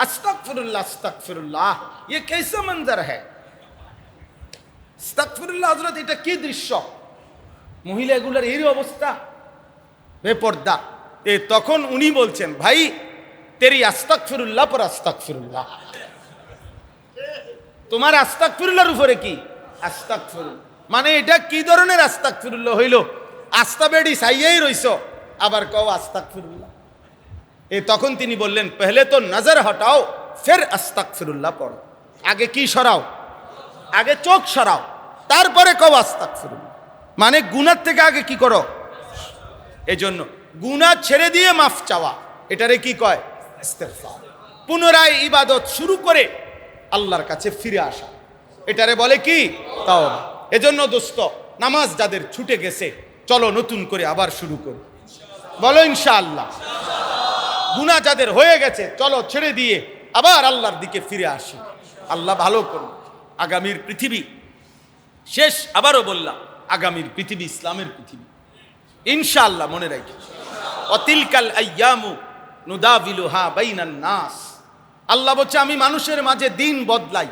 আস্তাগফিরুল্লাহ আস্তাগফিরুল্লাহ, ये कैसा मंजर है, আস্তাগফিরুল্লাহ হজরত, এটা কি দৃশ্য, মহিলা এগুলার এই অবস্থা, বেপর্দা। তখন উনি বলছেন, ভাই তেরি আস্তাগফিরুল্লাহ পর আস্তাগফিরুল্লাহ, তোমার আস্তাগফিরুল্লাহর উপরে কি আস্তাগফিরুল্লাহ, মানে এটা কি ধরনের আস্তাগফিরুল্লাহ হইল, আস্তা বেড়ি সাইয়াই রইছ, আবার কও আস্তাগফিরুল্লাহ। তখন তিনি বললেন, পহলে তো নজর হটাও ফির আস্তাগফিরুল্লাহ পড়ো, আগে কি সরাও, আগে চোখ সরাও, তারপরে কও আস্তাগফিরুল্লাহ, মানে গুনার থেকে আগে কি করো। এজন্য গুনাহ ছেড়ে দিয়ে মাফ চাওয়া, এটারে কি কয়, ইস্তেগফার। পুনরায় ইবাদত শুরু করে আল্লাহর কাছে ফিরে আসা, এটারে বলে কি, তাওবা। এজন্য দোস্ত, নামাজ যাদের ছুটে গেছে, চলো নতুন করে আবার শুরু করি, বলো ইনশাআল্লাহ। গুনাহ যাদের হয়ে গেছে, চলো ছেড়ে দিয়ে আবার আল্লাহর দিকে ফিরে আসি, আল্লাহ ভালো করুন। আগামীর পৃথিবী শেষ, আবারও বললাম, আগামীর পৃথিবী ইসলামের পৃথিবী ইনশাআল্লাহ, মনে রাখি। অতিলকাল আইয়ামু নুদাবিলুহা বাইনান নাস, আল্লাহ বলছে আমি মানুষের মাঝে দিন বদলাই।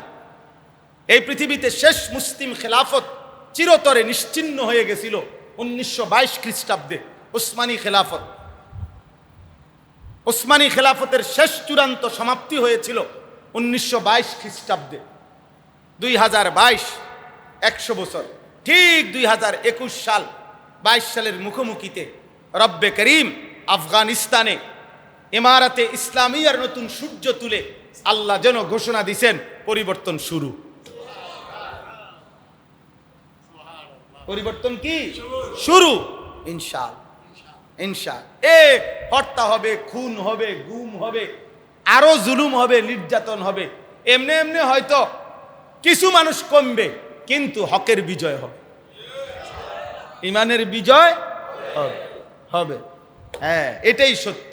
এই পৃথিবীতে শেষ মুসলিম খেলাফত চিরতরে নিশ্চিহ্ন হয়ে গেছিল 1922 খ্রিস্টাব্দে, ওসমানী খেলাফত। ওসমানী খেলাফতের শেষ চূড়ান্ত সমাপ্তি হয়েছিল 1922 খ্রিস্টাব্দে। 2022 100 বছর, ঠিক 2021 সাল 22 সালের মুখোমুখিতে রব্বে করিম আফগানিস্তানে ইমারাতে ইসলামিয়ার নতুন সূর্য তুলে আল্লাহ যেন ঘোষণা দিছেন, পরিবর্তন শুরু। পরিবর্তন কি শুরু, ইনশাআল্লাহ। হত্যা হবে, খুন হবে, গুম হবে, আরো জুলুম হবে, নির্যাতন হবে। এমনি এমনি হয়তো কিছু মানুষ কমবে, কিন্তু হকের বিজয় হবে, ইমানের বিজয় হবে। হ্যাঁ, এটাই সত্য,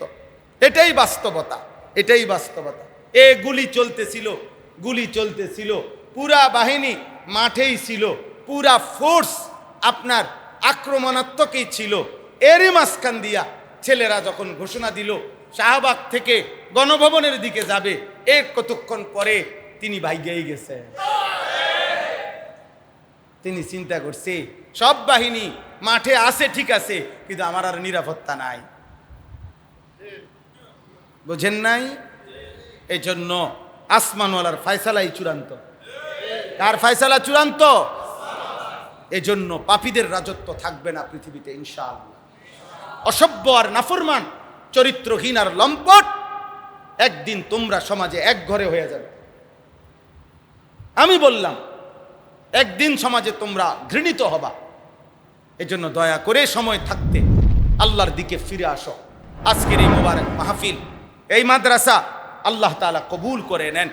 এটাই বাস্তবতা, এটাই বাস্তবতা। গুলি চলতেছিল, পুরা বাহিনী মাঠেই ছিল, পুরা ফোর্স আপনার আক্রমণাত্মকই ছিল। এরই মাঝখান দিয়া ছেলেরা যখন ঘোষণা দিল শাহবাগ থেকে গণভবনের দিকে যাবে, কতক্ষণ পরে তিনি ভাইগেই গেছে। তিনি চিন্তা করছে, সব বাহিনী মাঠে আছে ঠিক আছে, কিন্তু আমার আর নিরাপত্তা নাই, বুঝেন নাই? এই জন্য আসমানওয়ালার ফয়সালাই চূড়ান্ত। কার ফয়সালা চূড়ান্ত? এজন্য পাপীদের রাজত্ব থাকবে না পৃথিবীতে ইনশাআল্লাহ। অসভ্য আর নাফরমান, চরিত্রহীন আর লম্পট, একদিন তোমরা সমাজে এক ঘরে হয়ে যাবে। আমি বললাম, একদিন সমাজে তোমরা ঘৃণিত হবা। এজন্য দয়া করে সময় থাকতে আল্লাহর দিকে ফিরে আসো। আজকের এই মুবারক মাহফিল, এই মাদ্রাসা আল্লাহ তাআলা কবুল করে নেন।